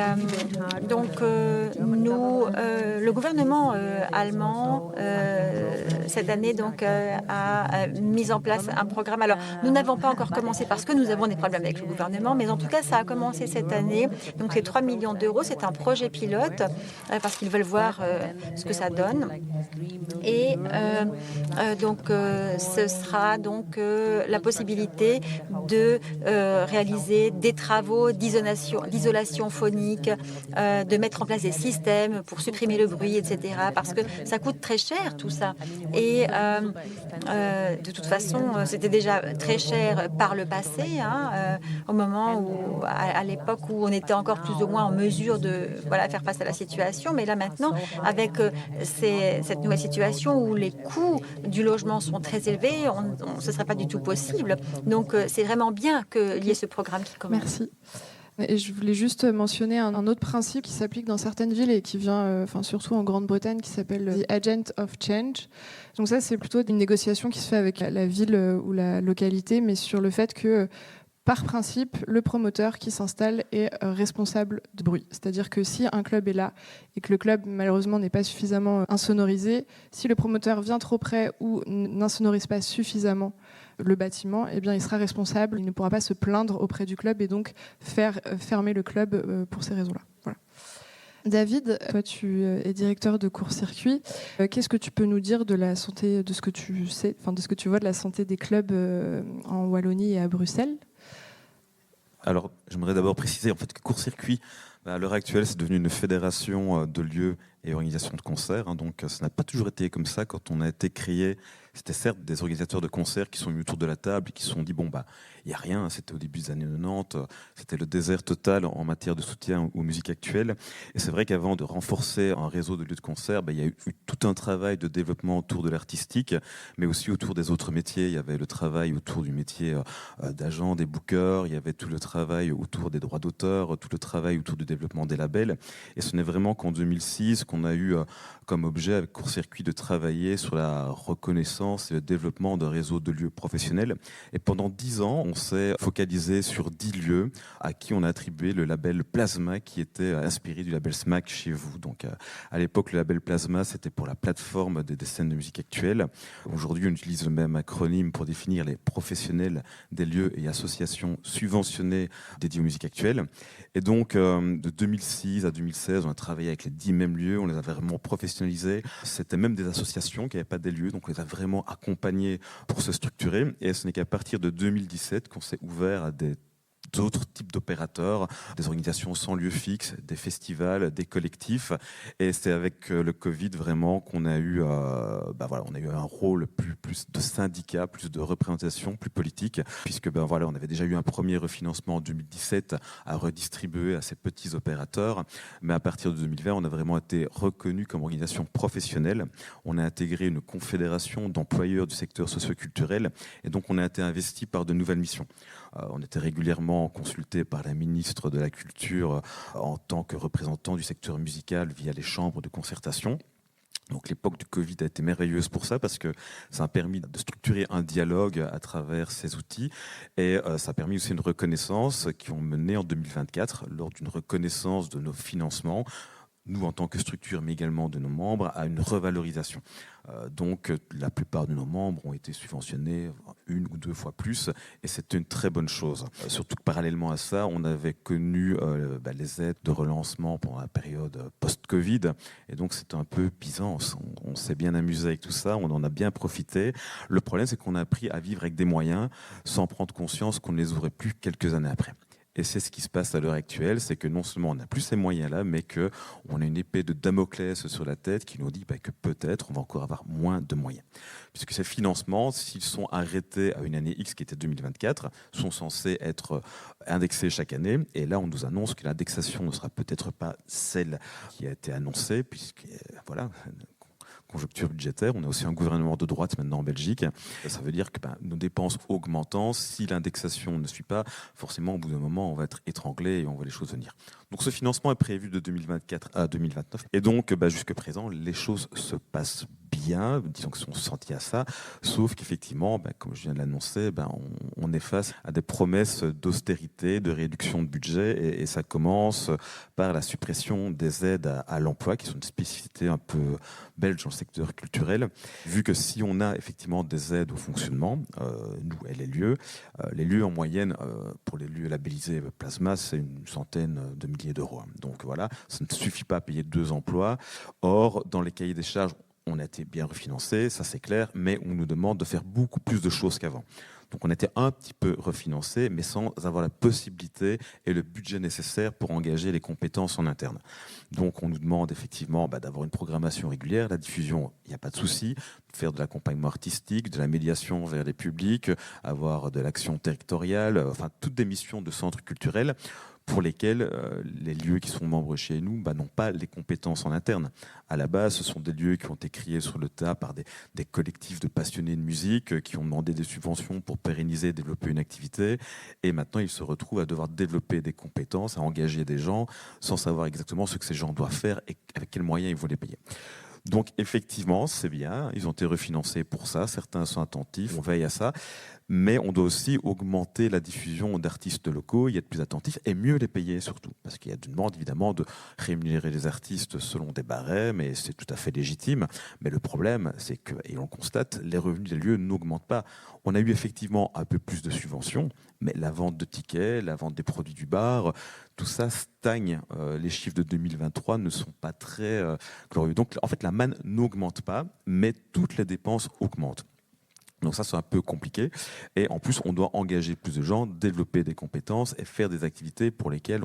donc, le gouvernement allemand, cette année, donc, a mis en place un programme. Alors, nous n'avons pas encore commencé parce que nous avons des problèmes avec le gouvernement, mais en tout cas, ça a commencé cette année. Donc, c'est 3 millions d'euros. C'est un projet pilote parce qu'ils veulent voir ce que ça donne. Et donc, ce sera donc la possibilité de réaliser des travaux d'isolation microphoniques, de mettre en place des systèmes pour supprimer le bruit, etc. Parce que ça coûte très cher tout ça. Et de toute façon, c'était déjà très cher par le passé, au moment où, à l'époque où on était encore plus ou moins en mesure de faire face à la situation. Mais là maintenant, avec cette nouvelle situation où les coûts du logement sont très élevés, ce ne serait pas du tout possible. Donc c'est vraiment bien qu'il y ait ce programme qui commence. Merci. Et je voulais juste mentionner un autre principe qui s'applique dans certaines villes et qui vient, surtout en Grande-Bretagne, qui s'appelle The Agent of Change. Donc ça, c'est plutôt une négociation qui se fait avec la ville ou la localité, mais sur le fait que, par principe, le promoteur qui s'installe est responsable de bruit. C'est-à-dire que si un club est là et que le club, malheureusement, n'est pas suffisamment insonorisé, si le promoteur vient trop près ou n'insonorise pas suffisamment le bâtiment, eh bien, il sera responsable. Il ne pourra pas se plaindre auprès du club et donc faire fermer le club pour ces raisons-là. Voilà. David, toi, tu es directeur de court-circuit. Qu'est-ce que tu peux nous dire de la santé, de ce que tu sais, de ce que tu vois de la santé des clubs en Wallonie et à Bruxelles ? Alors, j'aimerais d'abord préciser en fait, que Court-Circuit, à l'heure actuelle, c'est devenu une fédération de lieux et organisations de concerts. Donc, ça n'a pas toujours été comme ça. Quand on a été créé, c'était certes des organisateurs de concerts qui sont mis autour de la table et qui se sont dit, il n'y a rien, c'était au début des années 90, c'était le désert total en matière de soutien aux musiques actuelles. Et c'est vrai qu'avant de renforcer un réseau de lieux de concert, il y a eu tout un travail de développement autour de l'artistique, mais aussi autour des autres métiers. Il y avait le travail autour du métier d'agent, des bookers, il y avait tout le travail autour des droits d'auteur, tout le travail autour du développement des labels. Et ce n'est vraiment qu'en 2006 qu'on a eu comme objet avec Court-Circuit de travailler sur la reconnaissance et le développement d'un réseau de lieux professionnels. Et pendant 10 ans, on s'est focalisé sur 10 lieux à qui on a attribué le label Plasma qui était inspiré du label SMAC chez vous. Donc à l'époque, le label Plasma, c'était pour la plateforme des scènes de musique actuelle. Aujourd'hui, on utilise le même acronyme pour définir les professionnels des lieux et associations subventionnées dédiées aux musiques actuelles. Et donc, de 2006 à 2016, on a travaillé avec les 10 mêmes lieux, on les a vraiment professionnalisés. C'était même des associations qui n'avaient pas des lieux, donc on les a vraiment accompagnés pour se structurer. Et ce n'est qu'à partir de 2017 qu'on s'est ouvert à d'autres types d'opérateurs, des organisations sans lieu fixe, des festivals, des collectifs. Et c'est avec le Covid vraiment qu'on a eu, on a eu un rôle plus de syndicat, plus de représentation, plus politique, puisque on avait déjà eu un premier refinancement en 2017 à redistribuer à ces petits opérateurs. Mais à partir de 2020, on a vraiment été reconnu comme organisation professionnelle. On a intégré une confédération d'employeurs du secteur socio-culturel et donc on a été investi par de nouvelles missions. On était régulièrement consulté par la ministre de la Culture en tant que représentant du secteur musical via les chambres de concertation. Donc l'époque du Covid a été merveilleuse pour ça parce que ça a permis de structurer un dialogue à travers ces outils et ça a permis aussi une reconnaissance qui ont mené en 2024 lors d'une reconnaissance de nos financements, nous en tant que structure mais également de nos membres, à une revalorisation. Donc la plupart de nos membres ont été subventionnés 1 ou 2 fois plus et c'était une très bonne chose. Surtout que parallèlement à ça, on avait connu les aides de relancement pendant la période post-Covid et donc c'était un peu Byzance. On s'est bien amusé avec tout ça, on en a bien profité. Le problème, c'est qu'on a appris à vivre avec des moyens sans prendre conscience qu'on ne les aurait plus quelques années après. Et c'est ce qui se passe à l'heure actuelle, c'est que non seulement on n'a plus ces moyens-là, mais qu'on a une épée de Damoclès sur la tête qui nous dit que peut-être on va encore avoir moins de moyens. Puisque ces financements, s'ils sont arrêtés à une année X qui était 2024, sont censés être indexés chaque année. Et là, on nous annonce que l'indexation ne sera peut-être pas celle qui a été annoncée, puisque conjoncture budgétaire. On a aussi un gouvernement de droite maintenant en Belgique. Ça veut dire que nos dépenses augmentant, si l'indexation ne suit pas, forcément, au bout d'un moment, on va être étranglé et on voit les choses venir. Donc ce financement est prévu de 2024 à 2029. Et donc, jusqu'à présent, les choses se passent bien, disons qu'ils sont sentis à ça, sauf qu'effectivement, comme je viens de l'annoncer, on est face à des promesses d'austérité, de réduction de budget, et ça commence par la suppression des aides à l'emploi, qui sont une spécificité un peu belge dans le secteur culturel, vu que si on a effectivement des aides au fonctionnement, nous et les lieux en moyenne, pour les lieux labellisés Plasma, c'est une centaine de milliers d'euros. Donc voilà, ça ne suffit pas à payer 2 emplois. Or, dans les cahiers des charges, on a été bien refinancé, ça c'est clair, mais on nous demande de faire beaucoup plus de choses qu'avant. Donc on était un petit peu refinancé, mais sans avoir la possibilité et le budget nécessaire pour engager les compétences en interne. Donc on nous demande effectivement d'avoir une programmation régulière, la diffusion, il n'y a pas de souci, faire de l'accompagnement artistique, de la médiation vers les publics, avoir de l'action territoriale, enfin toutes des missions de centres culturels pour lesquels les lieux qui sont membres chez nous n'ont pas les compétences en interne. À la base, ce sont des lieux qui ont été créés sur le tas par des collectifs de passionnés de musique qui ont demandé des subventions pour pérenniser et développer une activité. Et maintenant, ils se retrouvent à devoir développer des compétences, à engager des gens sans savoir exactement ce que ces gens doivent faire et avec quels moyens ils vont les payer. Donc effectivement, c'est bien, ils ont été refinancés pour ça, certains sont attentifs, on veille à ça, mais on doit aussi augmenter la diffusion d'artistes locaux, y être plus attentif et mieux les payer surtout, parce qu'il y a une demande évidemment de rémunérer les artistes selon des barèmes, et c'est tout à fait légitime, mais le problème c'est que, et on le constate, les revenus des lieux n'augmentent pas. On a eu effectivement un peu plus de subventions, mais la vente de tickets, la vente des produits du bar, tout ça stagne. Les chiffres de 2023 ne sont pas très glorieux. Donc en fait, la manne n'augmente pas, mais toutes les dépenses augmentent. Donc ça, c'est un peu compliqué. Et en plus, on doit engager plus de gens, développer des compétences et faire des activités pour lesquelles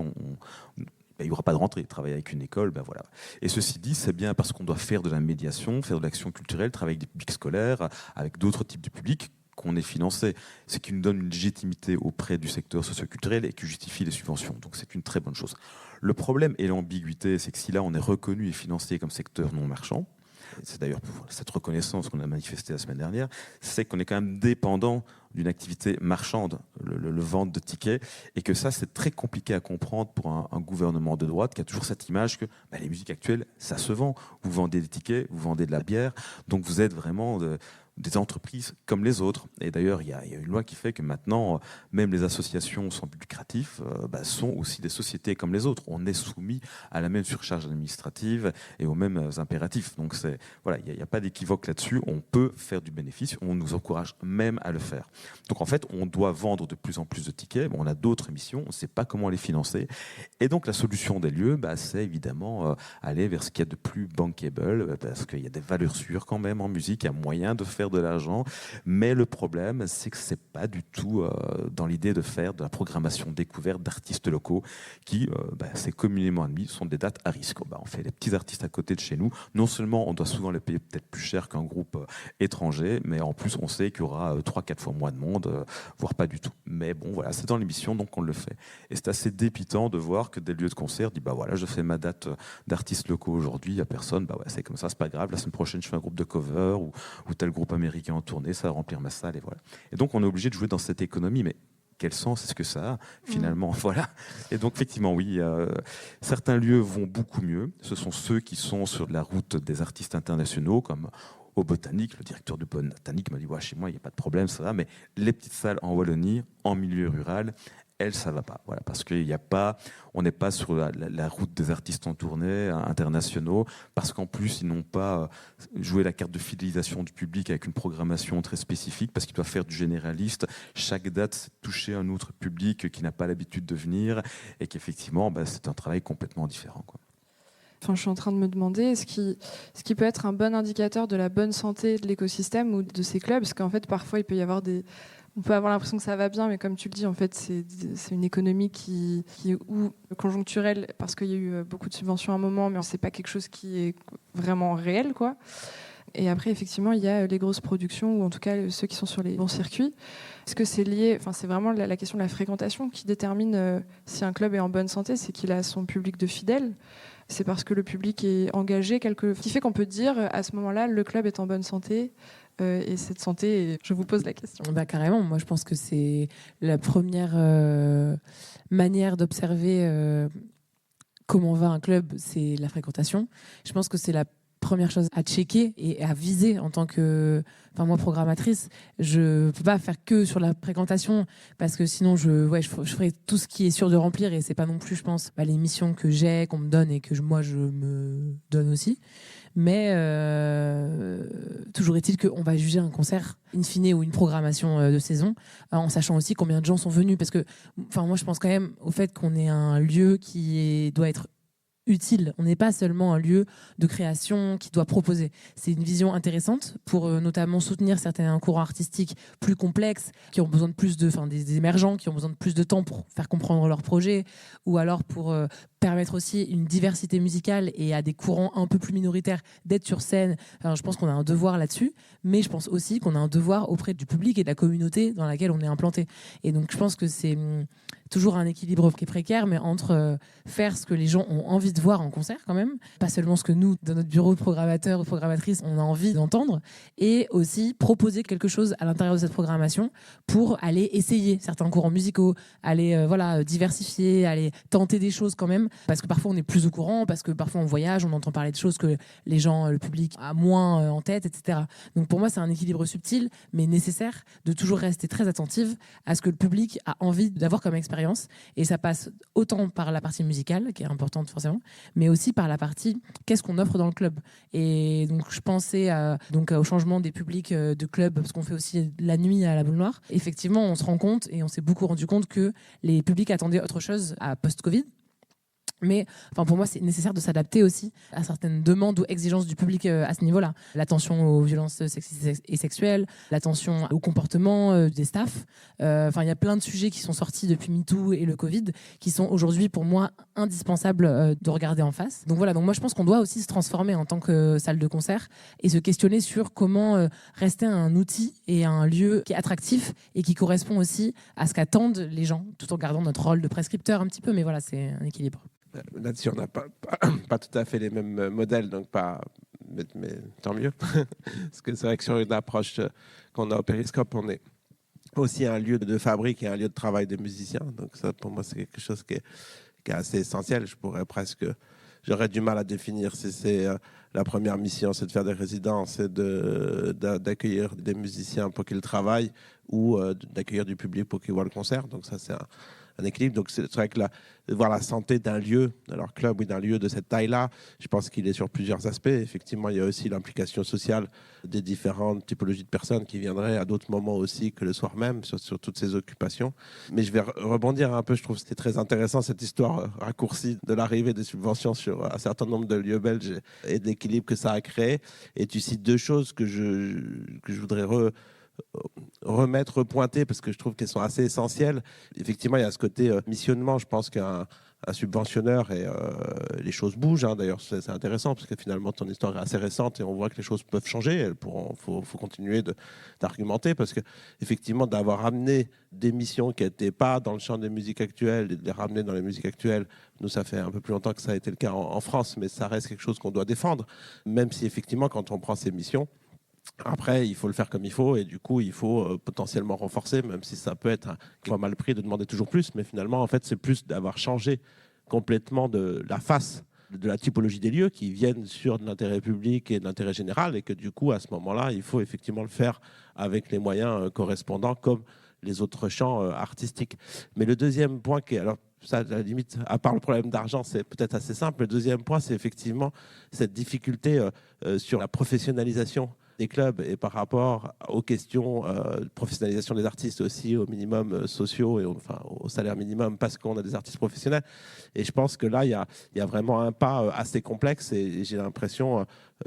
il n'y aura pas de rentrée. Travailler avec une école, voilà. Et ceci dit, c'est bien parce qu'on doit faire de la médiation, faire de l'action culturelle, travailler avec des publics scolaires, avec d'autres types de publics, qu'on est financé, ce qui nous donne une légitimité auprès du secteur socioculturel et qui justifie les subventions. Donc c'est une très bonne chose. Le problème et l'ambiguïté, c'est que si là on est reconnu et financé comme secteur non marchand, c'est d'ailleurs pour cette reconnaissance qu'on a manifestée la semaine dernière, c'est qu'on est quand même dépendant d'une activité marchande, le vente de tickets, et que ça c'est très compliqué à comprendre pour un gouvernement de droite qui a toujours cette image que les musiques actuelles, ça se vend. Vous vendez des tickets, vous vendez de la bière, donc vous êtes vraiment des entreprises comme les autres. Et d'ailleurs, il y a une loi qui fait que maintenant, même les associations sans but lucratif sont aussi des sociétés comme les autres. On est soumis à la même surcharge administrative et aux mêmes impératifs. Donc, il n'y a pas d'équivoque là-dessus. On peut faire du bénéfice. On nous encourage même à le faire. Donc, en fait, on doit vendre de plus en plus de tickets. On a d'autres missions. On ne sait pas comment les financer. Et donc, la solution des lieux, c'est évidemment aller vers ce qu'il y a de plus bankable, parce qu'il y a des valeurs sûres quand même en musique. Il y a moyen de faire de l'argent, mais le problème c'est que c'est pas du tout dans l'idée de faire de la programmation découverte d'artistes locaux qui, c'est communément admis, sont des dates à risque. On fait des petits artistes à côté de chez nous, non seulement on doit souvent les payer peut-être plus cher qu'un groupe étranger, mais en plus on sait qu'il y aura 3-4 fois moins de monde, voire pas du tout. Mais bon voilà, c'est dans l'émission donc on le fait. Et c'est assez dépitant de voir que des lieux de concert disent voilà, je fais ma date d'artistes locaux aujourd'hui, il n'y a personne, c'est comme ça, c'est pas grave, la semaine prochaine je fais un groupe de cover ou tel groupe américain en tournée, ça va remplir ma salle et voilà. Et donc on est obligé de jouer dans cette économie, mais quel sens est-ce que ça a finalement Voilà. Et donc effectivement oui, certains lieux vont beaucoup mieux. Ce sont ceux qui sont sur la route des artistes internationaux comme au Botanique. Le directeur du Botanique m'a dit chez moi il n'y a pas de problème, ça va, mais les petites salles en Wallonie, en milieu rural, elles, ça va pas. Voilà, parce on n'est pas sur la route des artistes en tournée internationaux, parce qu'en plus, ils n'ont pas joué la carte de fidélisation du public avec une programmation très spécifique, parce qu'ils doivent faire du généraliste. Chaque date, c'est toucher un autre public qui n'a pas l'habitude de venir, et qu'effectivement, c'est un travail complètement différent, quoi. Enfin, je suis en train de me demander ce qui peut être un bon indicateur de la bonne santé de l'écosystème ou de ces clubs, parce qu'en fait, parfois, il peut y avoir on peut avoir l'impression que ça va bien, mais comme tu le dis, en fait, c'est une économie qui est conjoncturelle, parce qu'il y a eu beaucoup de subventions à un moment, mais c'est pas quelque chose qui est vraiment réel, quoi. Et après, effectivement, il y a les grosses productions, ou en tout cas ceux qui sont sur les bons circuits. Est-ce que c'est lié, c'est vraiment la question de la fréquentation qui détermine si un club est en bonne santé, c'est qu'il a son public de fidèles. C'est parce que le public est engagé, qui fait qu'on peut dire à ce moment-là, le club est en bonne santé. Et cette santé, je vous pose la question. Carrément, moi je pense que c'est la première manière d'observer comment va un club, c'est la fréquentation. Je pense que c'est la première chose à checker et à viser en tant que moi programmatrice. Je peux pas faire que sur la fréquentation parce que sinon je ferai tout ce qui est sûr de remplir et c'est pas non plus, je pense, les missions que j'ai, qu'on me donne et que moi je me donne aussi. Mais toujours est-il qu'on va juger un concert in fine ou une programmation de saison en sachant aussi combien de gens sont venus, parce que moi je pense quand même au fait qu'on est un lieu qui doit être utile. On n'est pas seulement un lieu de création qui doit proposer. C'est une vision intéressante pour notamment soutenir certains courants artistiques plus complexes, qui ont besoin de plus des émergents, qui ont besoin de plus de temps pour faire comprendre leurs projets, ou alors pour permettre aussi une diversité musicale et à des courants un peu plus minoritaires d'être sur scène. Enfin, je pense qu'on a un devoir là-dessus, mais je pense aussi qu'on a un devoir auprès du public et de la communauté dans laquelle on est implanté. Et donc je pense que c'est toujours un équilibre qui est précaire, mais entre faire ce que les gens ont envie de voir en concert quand même, pas seulement ce que nous, dans notre bureau de programmateurs ou programmatrices, on a envie d'entendre, et aussi proposer quelque chose à l'intérieur de cette programmation pour aller essayer certains courants musicaux, aller diversifier, aller tenter des choses quand même, parce que parfois on est plus au courant, parce que parfois on voyage, on entend parler de choses que les gens, le public a moins en tête, etc. Donc pour moi, c'est un équilibre subtil, mais nécessaire, de toujours rester très attentive à ce que le public a envie d'avoir comme expérience. Et ça passe autant par la partie musicale, qui est importante forcément, mais aussi par la partie qu'est-ce qu'on offre dans le club. Et donc je pensais au changement des publics de club, parce qu'on fait aussi la nuit à la Boule Noire. Effectivement, on se rend compte, et on s'est beaucoup rendu compte, que les publics attendaient autre chose à post-Covid. Mais pour moi, c'est nécessaire de s'adapter aussi à certaines demandes ou exigences du public à ce niveau-là. L'attention aux violences sexistes et sexuelles, l'attention au comportement des staffs. Il y a plein de sujets qui sont sortis depuis MeToo et le Covid qui sont aujourd'hui, pour moi, indispensables de regarder en face. Donc moi, je pense qu'on doit aussi se transformer en tant que salle de concert et se questionner sur comment rester un outil et un lieu qui est attractif et qui correspond aussi à ce qu'attendent les gens, tout en gardant notre rôle de prescripteur un petit peu. Mais voilà, c'est un équilibre. Là-dessus, on n'a pas tout à fait les mêmes modèles, donc mais tant mieux. Parce que c'est vrai que sur une approche qu'on a au Périscope, on est aussi un lieu de fabrique et un lieu de travail des musiciens. Donc ça, pour moi, c'est quelque chose qui est assez essentiel. J'aurais du mal à définir si c'est la première mission, c'est de faire des résidences et d'accueillir des musiciens pour qu'ils travaillent, ou d'accueillir du public pour qu'ils voient le concert. Donc ça, c'est un équilibre. Donc c'est vrai que voir la santé d'un lieu, de leur club ou d'un lieu de cette taille-là, je pense qu'il est sur plusieurs aspects. Effectivement, il y a aussi l'implication sociale des différentes typologies de personnes qui viendraient à d'autres moments aussi que le soir même, sur toutes ces occupations. Mais je vais rebondir un peu. Je trouve que c'était très intéressant, cette histoire raccourcie de l'arrivée des subventions sur un certain nombre de lieux belges et de l'équilibre que ça a créé. Et tu cites deux choses que je voudrais pointer, parce que je trouve qu'elles sont assez essentielles. Effectivement, il y a ce côté missionnement. Je pense qu'un subventionneur, et les choses bougent. D'ailleurs, c'est intéressant, parce que finalement, ton histoire est assez récente et on voit que les choses peuvent changer. Faut continuer d'argumenter, parce que effectivement, d'avoir amené des missions qui n'étaient pas dans le champ des musiques actuelles et de les ramener dans les musiques actuelles, nous, ça fait un peu plus longtemps que ça a été le cas en France, mais ça reste quelque chose qu'on doit défendre, même si effectivement, quand on prend ces missions, après, il faut le faire comme il faut, et du coup, il faut potentiellement renforcer, même si ça peut être pas mal pris de demander toujours plus. Mais finalement, en fait, c'est plus d'avoir changé complètement de la face de la typologie des lieux qui viennent sur de l'intérêt public et de l'intérêt général, et que du coup, à ce moment-là, il faut effectivement le faire avec les moyens correspondants, comme les autres champs artistiques. Mais le deuxième point, alors ça, à la limite, à part le problème d'argent, c'est peut-être assez simple. Le deuxième point, c'est effectivement cette difficulté sur la professionnalisation des clubs, et par rapport aux questions de professionnalisation des artistes, aussi aux minimums sociaux et au salaire minimum, parce qu'on a des artistes professionnels. Et je pense que là, il y a vraiment un pas assez complexe, et j'ai l'impression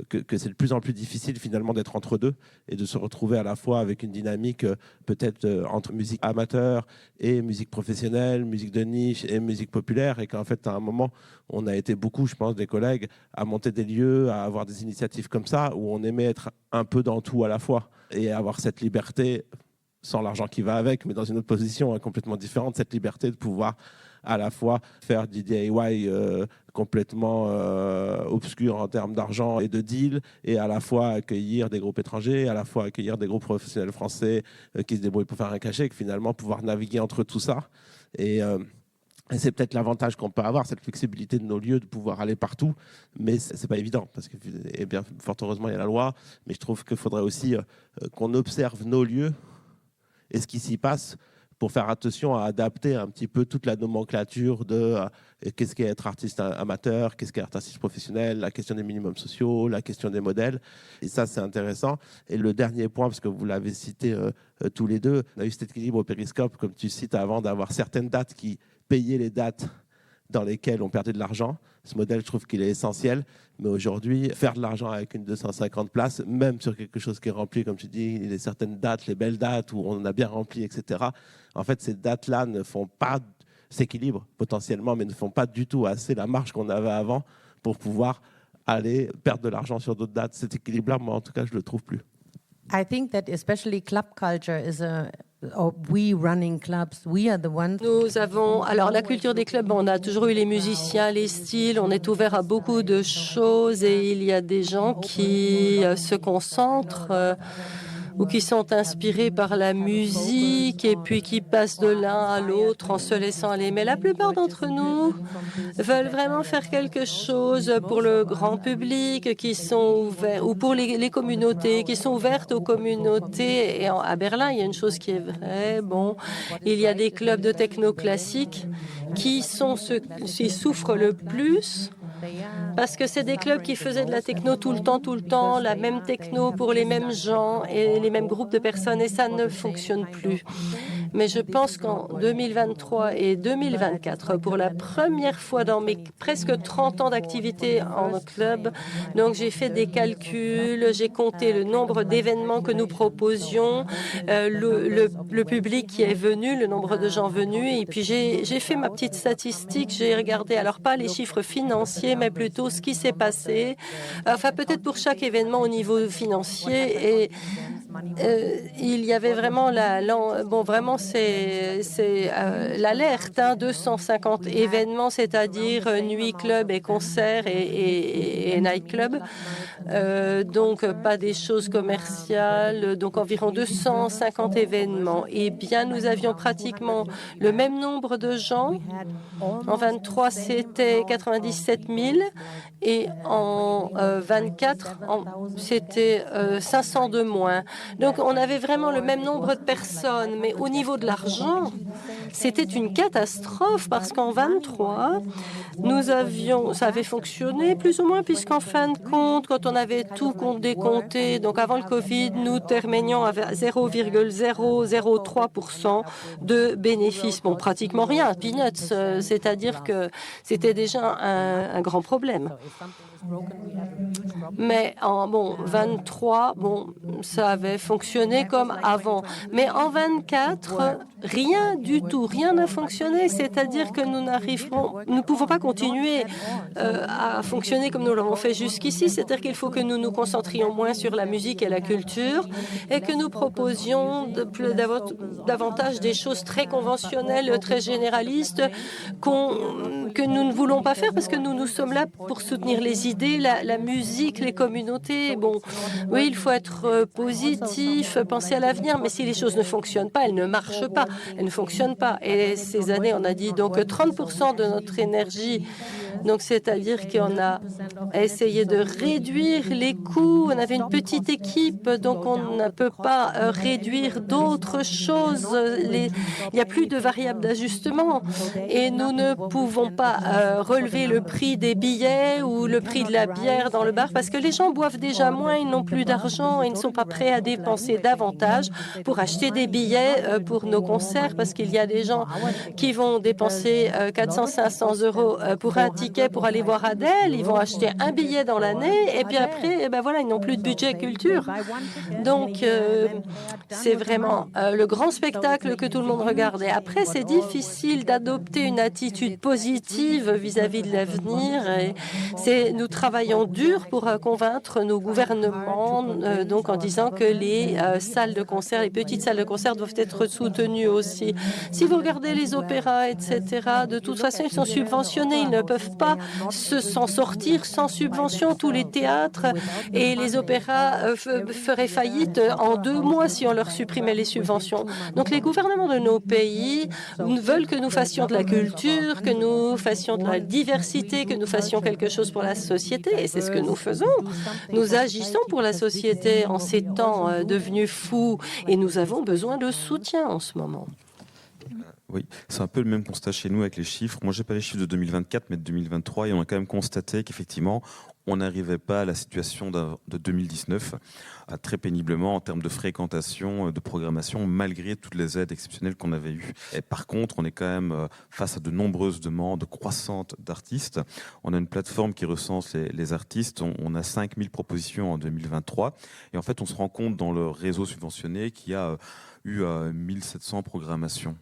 que c'est de plus en plus difficile finalement d'être entre deux et de se retrouver à la fois avec une dynamique peut-être entre musique amateur et musique professionnelle, musique de niche et musique populaire, et qu'en fait à un moment on a été beaucoup, je pense, des collègues à monter des lieux, à avoir des initiatives comme ça, où on aimait être un peu dans tout à la fois et avoir cette liberté, sans l'argent qui va avec, mais dans une autre position complètement différente, cette liberté de pouvoir à la fois faire du DIY complètement obscur en termes d'argent et de deal, et à la fois accueillir des groupes étrangers, à la fois accueillir des groupes professionnels français qui se débrouillent pour faire un cachet, et que finalement pouvoir naviguer entre tout ça. Et c'est peut-être l'avantage qu'on peut avoir, cette flexibilité de nos lieux, de pouvoir aller partout, mais c'est pas évident, parce que, et bien, fort heureusement, il y a la loi, mais je trouve qu'il faudrait aussi qu'on observe nos lieux et ce qui s'y passe, pour faire attention à adapter un petit peu toute la nomenclature de qu'est-ce qu'est être artiste amateur, qu'est-ce qu'est être artiste professionnel, la question des minimums sociaux, la question des modèles. Et ça, c'est intéressant. Et le dernier point, parce que vous l'avez cité tous les deux, on a eu cet équilibre au Périscope, comme tu cites, avant d'avoir certaines dates qui payaient les dates dans lesquels on perdait de l'argent. Ce modèle, je trouve qu'il est essentiel. Mais aujourd'hui, faire de l'argent avec une 250 places, même sur quelque chose qui est rempli, comme tu dis, les certaines dates, les belles dates où on a bien rempli, etc. En fait, ces dates-là ne font pas s'équilibrent potentiellement, mais ne font pas du tout assez la marge qu'on avait avant pour pouvoir aller perdre de l'argent sur d'autres dates. Cet équilibre-là, moi, en tout cas, je ne le trouve plus. I think that especially club culture is we running clubs, we are the ones. Nous avons, alors la culture des clubs, on a toujours eu les musiciens, les styles, on est ouvert à beaucoup de choses et il y a des gens qui se concentrent ou qui sont inspirés par la musique et puis qui passent de l'un à l'autre en se laissant aller. Mais la plupart d'entre nous veulent vraiment faire quelque chose pour le grand public, qui sont ouverts, ou pour les communautés, qui sont ouvertes aux communautés. Et à Berlin, il y a une chose qui est vraie. Bon, il y a des clubs de techno classique qui sont ceux qui souffrent le plus. Parce que c'est des clubs qui faisaient de la techno tout le temps, la même techno pour les mêmes gens et les mêmes groupes de personnes, et ça ne fonctionne plus. Mais je pense qu'en 2023 et 2024, pour la première fois dans mes presque 30 ans d'activité en club, donc j'ai fait des calculs, j'ai compté le nombre d'événements que nous proposions, le public qui est venu, le nombre de gens venus, et puis j'ai fait ma petite statistique, j'ai regardé, alors pas les chiffres financiers, mais plutôt ce qui s'est passé, enfin peut-être pour chaque événement au niveau financier, et il y avait vraiment l'alerte, 250 événements, c'est-à-dire nuit club et concerts et night club, donc pas des choses commerciales, donc environ 250 événements. Et bien, nous avions pratiquement le même nombre de gens. En 23, c'était 97 000 et en 24, c'était 500 de moins. Donc, on avait vraiment le même nombre de personnes, mais au niveau de l'argent, c'était une catastrophe parce qu'en 23, ça avait fonctionné plus ou moins, puisqu'en fin de compte, quand on avait tout décompté, donc avant le Covid, nous terminions à 0,003% de bénéfices. Bon, pratiquement rien, peanuts, c'est-à-dire que c'était déjà un grand problème. Mais en 23, ça avait fonctionné comme avant. Mais en 24, rien du tout, rien n'a fonctionné. C'est-à-dire que nous ne pouvons pas continuer à fonctionner comme nous l'avons fait jusqu'ici. C'est-à-dire qu'il faut que nous nous concentrions moins sur la musique et la culture et que nous proposions davantage des choses très conventionnelles, très généralistes que nous ne voulons pas faire parce que nous sommes là pour soutenir les idées, la musique, les communautés. Bon, oui, il faut être positif, penser à l'avenir, mais si les choses ne fonctionnent pas, elles ne marchent pas, elles ne fonctionnent pas. Et ces années, on a dit donc 30% de notre énergie, donc c'est-à-dire qu'on a essayé de réduire les coûts. On avait une petite équipe, donc on ne peut pas réduire d'autres choses. Il n'y a plus de variables d'ajustement et nous ne pouvons pas relever le prix des billets ou le prix de la bière dans le bar parce que les gens boivent déjà moins, ils n'ont plus d'argent, ils ne sont pas prêts à dépenser davantage pour acheter des billets pour nos concerts parce qu'il y a des gens qui vont dépenser 400-500 euros pour un ticket pour aller voir Adèle, ils vont acheter un billet dans l'année et puis après, ils n'ont plus de budget culture. Donc, c'est vraiment le grand spectacle que tout le monde regarde. Et après, c'est difficile d'adopter une attitude positive vis-à-vis de l'avenir. Nous travaillons dur pour convaincre nos gouvernements, donc en disant que les salles de concert, les petites salles de concert doivent être soutenues aussi. Si vous regardez les opéras, etc., de toute façon, ils sont subventionnés. Ils ne peuvent pas s'en sortir sans subvention. Tous les théâtres et les opéras feraient faillite en 2 mois si on leur supprimait les subventions. Donc les gouvernements de nos pays veulent que nous fassions de la culture, que nous fassions de la diversité, que nous fassions quelque chose pour la société. Et c'est ce que nous faisons. Nous agissons pour la société en ces temps devenus fous et nous avons besoin de soutien en ce moment. Oui, c'est un peu le même constat chez nous avec les chiffres. Moi, j'ai pas les chiffres de 2024, mais de 2023, et on a quand même constaté qu'effectivement, on n'arrivait pas à la situation de 2019, très péniblement en termes de fréquentation, de programmation, malgré toutes les aides exceptionnelles qu'on avait eues. Et par contre, on est quand même face à de nombreuses demandes croissantes d'artistes. On a une plateforme qui recense les artistes. On a 5000 propositions en 2023. Et en fait, on se rend compte dans le réseau subventionné qu'il y a eu 1700 programmations.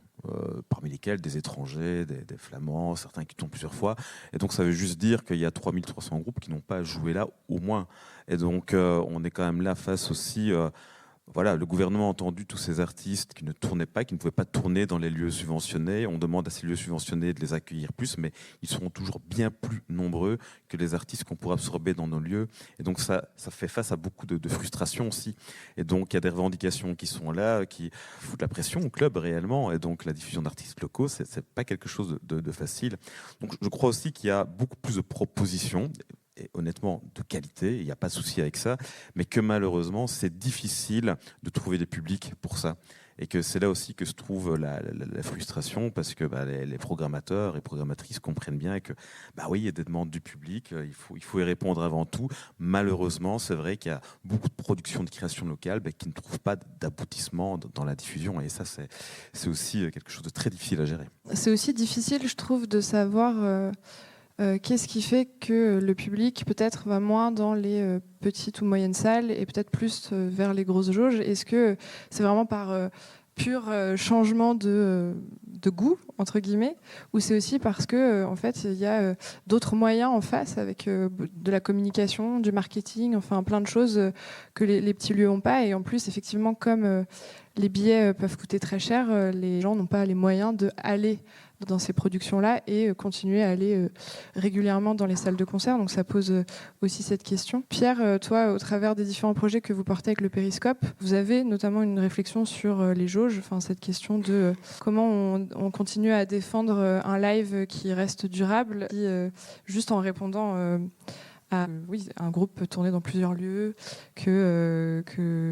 Parmi lesquels des étrangers, des Flamands, certains qui tournent plusieurs fois. Et donc ça veut juste dire qu'il y a 3300 groupes qui n'ont pas joué là au moins. Et donc on est quand même là face aussi... Voilà, le gouvernement a entendu tous ces artistes qui ne tournaient pas, qui ne pouvaient pas tourner dans les lieux subventionnés. On demande à ces lieux subventionnés de les accueillir plus, mais ils seront toujours bien plus nombreux que les artistes qu'on pourra absorber dans nos lieux. Et donc ça fait face à beaucoup de frustration aussi. Et donc il y a des revendications qui sont là, qui foutent la pression au club réellement. Et donc la diffusion d'artistes locaux, c'est pas quelque chose de facile. Donc je crois aussi qu'il y a beaucoup plus de propositions. Et honnêtement de qualité, il n'y a pas de souci avec ça, mais que malheureusement c'est difficile de trouver des publics pour ça. Et que c'est là aussi que se trouve la frustration, parce que les programmateurs et programmatrices comprennent bien que oui, il y a des demandes du public, il faut y répondre avant tout. Malheureusement, c'est vrai qu'il y a beaucoup de productions de création locale qui ne trouvent pas d'aboutissement dans la diffusion, et ça c'est aussi quelque chose de très difficile à gérer. C'est aussi difficile, je trouve, de savoir... qu'est-ce qui fait que le public peut-être va moins dans les petites ou moyennes salles et peut-être plus vers les grosses jauges? Est-ce que c'est vraiment par pur changement de goût, entre guillemets, ou c'est aussi parce que en fait il y a d'autres moyens en face avec de la communication, du marketing, enfin plein de choses que les petits lieux n'ont pas, et en plus effectivement comme les billets peuvent coûter très cher, les gens n'ont pas les moyens d'aller dans ces productions-là et continuer à aller régulièrement dans les salles de concert. Donc ça pose aussi cette question. Pierre, toi, au travers des différents projets que vous portez avec le Périscope, vous avez notamment une réflexion sur les jauges, enfin cette question de comment on continue à défendre un live qui reste durable, qui, juste en répondant à un groupe peut tourner dans plusieurs lieux, que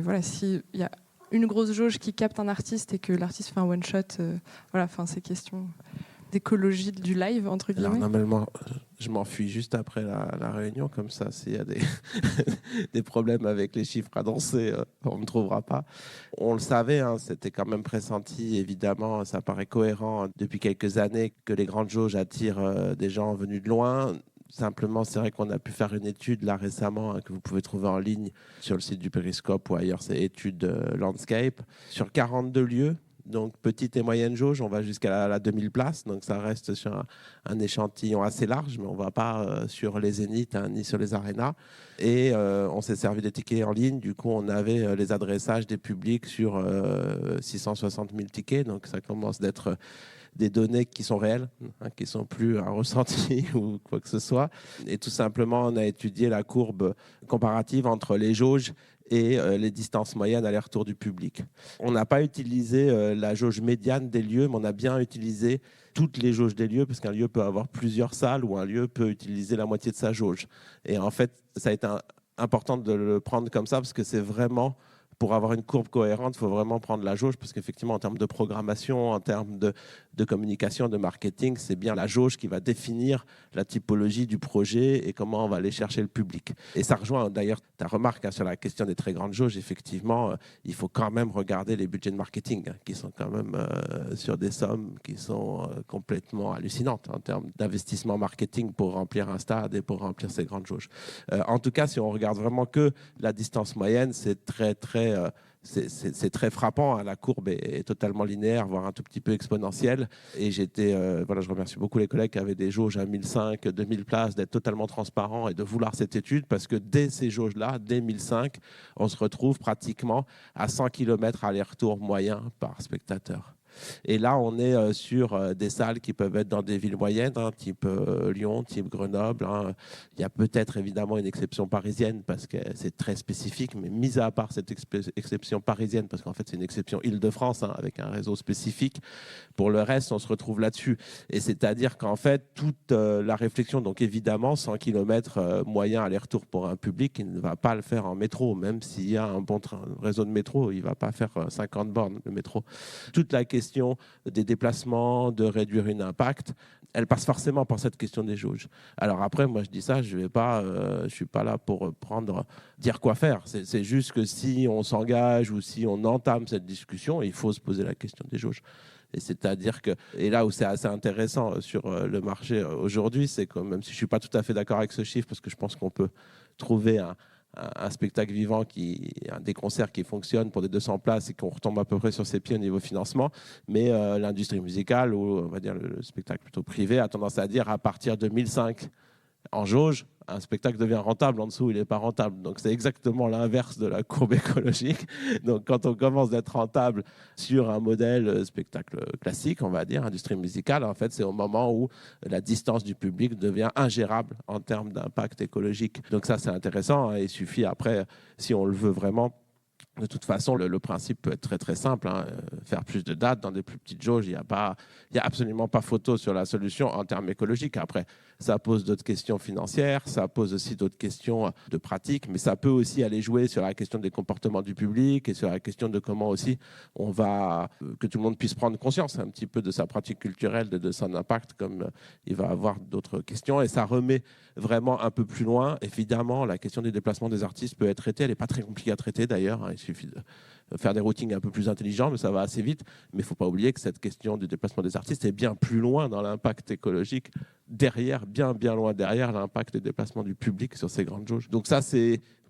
voilà, s'il y a une grosse jauge qui capte un artiste et que l'artiste fait un one-shot, ces questions d'écologie du live, entre guillemets. Alors, normalement, je m'enfuis juste après la réunion, comme ça, s'il y a des problèmes avec les chiffres annoncés, on ne me trouvera pas. On le savait, c'était quand même pressenti, évidemment, ça paraît cohérent depuis quelques années que les grandes jauges attirent des gens venus de loin. Simplement, c'est vrai qu'on a pu faire une étude là récemment que vous pouvez trouver en ligne sur le site du Périscope ou ailleurs, c'est étude Landscape, sur 42 lieux, donc petite et moyenne jauge, on va jusqu'à la 2000 places, donc ça reste sur un échantillon assez large, mais on ne va pas sur les zéniths ni sur les arénas. Et on s'est servi des tickets en ligne, du coup on avait les adressages des publics sur 660 000 tickets, donc ça commence d'être... des données qui sont réelles, qui ne sont plus un ressenti ou quoi que ce soit. Et tout simplement, on a étudié la courbe comparative entre les jauges et les distances moyennes aller-retour du public. On n'a pas utilisé la jauge médiane des lieux, mais on a bien utilisé toutes les jauges des lieux, parce qu'un lieu peut avoir plusieurs salles ou un lieu peut utiliser la moitié de sa jauge. Et en fait, ça a été important de le prendre comme ça, parce que c'est vraiment... Pour avoir une courbe cohérente, il faut vraiment prendre la jauge, parce qu'effectivement, en termes de programmation, en termes de communication, de marketing, c'est bien la jauge qui va définir la typologie du projet et comment on va aller chercher le public. Et ça rejoint d'ailleurs ta remarque sur la question des très grandes jauges. Effectivement, il faut quand même regarder les budgets de marketing, qui sont quand même sur des sommes qui sont complètement hallucinantes en termes d'investissement marketing pour remplir un stade et pour remplir ces grandes jauges. En tout cas, si on regarde vraiment que la distance moyenne, c'est c'est très frappant. La courbe est totalement linéaire, voire un tout petit peu exponentielle. Et je remercie beaucoup les collègues qui avaient des jauges à 1005, 2000 places, d'être totalement transparents et de vouloir cette étude, parce que dès ces jauges-là, dès 1005, on se retrouve pratiquement à 100 km aller-retour moyen par spectateur. Et là, on est sur des salles qui peuvent être dans des villes moyennes, type Lyon, type Grenoble. Il y a peut-être évidemment une exception parisienne parce que c'est très spécifique, mais mis à part cette exception parisienne, parce qu'en fait c'est une exception Île-de-France avec un réseau spécifique, pour le reste, on se retrouve là-dessus. Et c'est-à-dire qu'en fait, toute la réflexion, donc évidemment, 100 km moyen aller-retour pour un public, il ne va pas le faire en métro, même s'il y a un bon réseau de métro, il ne va pas faire 50 bornes de métro. Toute la question question des déplacements, de réduire un impact, elle passe forcément par cette question des jauges. Alors après, moi je dis ça, je suis pas là pour dire quoi faire. C'est juste que si on s'engage ou si on entame cette discussion, il faut se poser la question des jauges. Et c'est-à-dire que, et là où c'est assez intéressant sur le marché aujourd'hui, c'est que même si je suis pas tout à fait d'accord avec ce chiffre, parce que je pense qu'on peut trouver un spectacle vivant, des concerts qui fonctionnent pour des 200 places et qu'on retombe à peu près sur ses pieds au niveau financement. Mais l'industrie musicale, ou on va dire le spectacle plutôt privé, a tendance à dire à partir de 1005 en jauge, un spectacle devient rentable, en dessous il n'est pas rentable. Donc c'est exactement l'inverse de la courbe écologique. Donc quand on commence d'être rentable sur un modèle spectacle classique, on va dire, industrie musicale, en fait c'est au moment où la distance du public devient ingérable en termes d'impact écologique. Donc ça c'est intéressant, hein. Il suffit après, si on le veut vraiment, de toute façon, le principe peut être très très simple, hein. Faire plus de dates dans des plus petites jauges, il n'y a absolument pas photo sur la solution en termes écologiques. Après, ça pose d'autres questions financières, ça pose aussi d'autres questions de pratique, mais ça peut aussi aller jouer sur la question des comportements du public et sur la question de comment aussi que tout le monde puisse prendre conscience un petit peu de sa pratique culturelle, de son impact, comme il va avoir d'autres questions. Et ça remet vraiment un peu plus loin. Évidemment, la question des déplacements des artistes peut être traitée, elle n'est pas très compliquée à traiter d'ailleurs, hein. Il suffit de faire des routings un peu plus intelligents, mais ça va assez vite. Mais il ne faut pas oublier que cette question du déplacement des artistes est bien plus loin dans l'impact écologique, bien loin derrière l'impact des déplacements du public sur ces grandes jauges. Donc ça,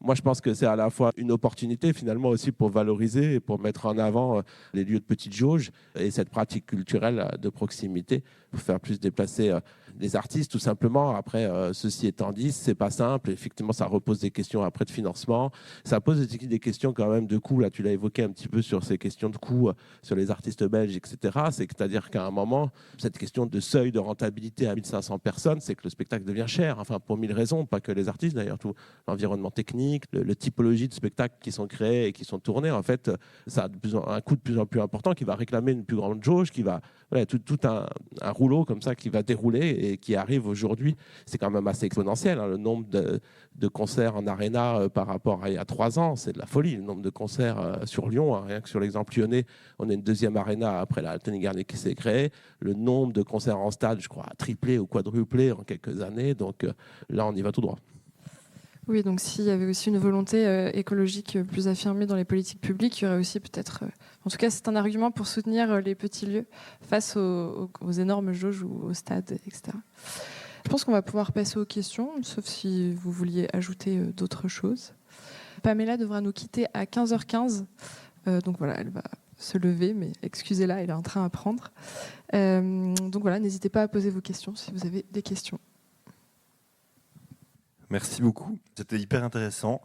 moi je pense que c'est à la fois une opportunité finalement aussi pour valoriser et pour mettre en avant les lieux de petites jauges et cette pratique culturelle de proximité pour faire plus déplacer les artistes tout simplement. Après, ceci étant dit, c'est pas simple. Effectivement, ça repose des questions après de financement. Ça pose des questions quand même de coûts. Là, tu l'as évoqué un petit peu sur ces questions de coûts sur les artistes belges, etc. C'est-à-dire qu'à un moment, cette question de seuil de rentabilité à 1500 personnes, c'est que le spectacle devient cher. Enfin, pour 1000 raisons, pas que les artistes d'ailleurs, tout l'environnement technique, le typologie de spectacles qui sont créés et qui sont tournés, en fait, ça a un coût de plus en plus important qui va réclamer une plus grande jauge, qui va tout un rouleau comme ça qui va dérouler et qui arrive aujourd'hui. C'est quand même assez exponentiel, hein, le nombre de concerts en aréna par rapport à il y a 3 ans, c'est de la folie. Le nombre de concerts sur Lyon, hein, rien que sur l'exemple lyonnais, on a une deuxième aréna après la Altony Garnier qui s'est créée. Le nombre de concerts en stade, je crois, a triplé ou quadruplé en quelques années. Donc là, on y va tout droit. Oui, donc s'il y avait aussi une volonté écologique plus affirmée dans les politiques publiques, il y aurait aussi peut-être... en tout cas, c'est un argument pour soutenir les petits lieux face aux énormes jauges ou aux stades, etc. Je pense qu'on va pouvoir passer aux questions, sauf si vous vouliez ajouter d'autres choses. Pamela devra nous quitter à 15h15. Donc voilà, elle va se lever, mais excusez-la, elle a un train à prendre. Donc voilà, n'hésitez pas à poser vos questions si vous avez des questions. Merci beaucoup, c'était hyper intéressant.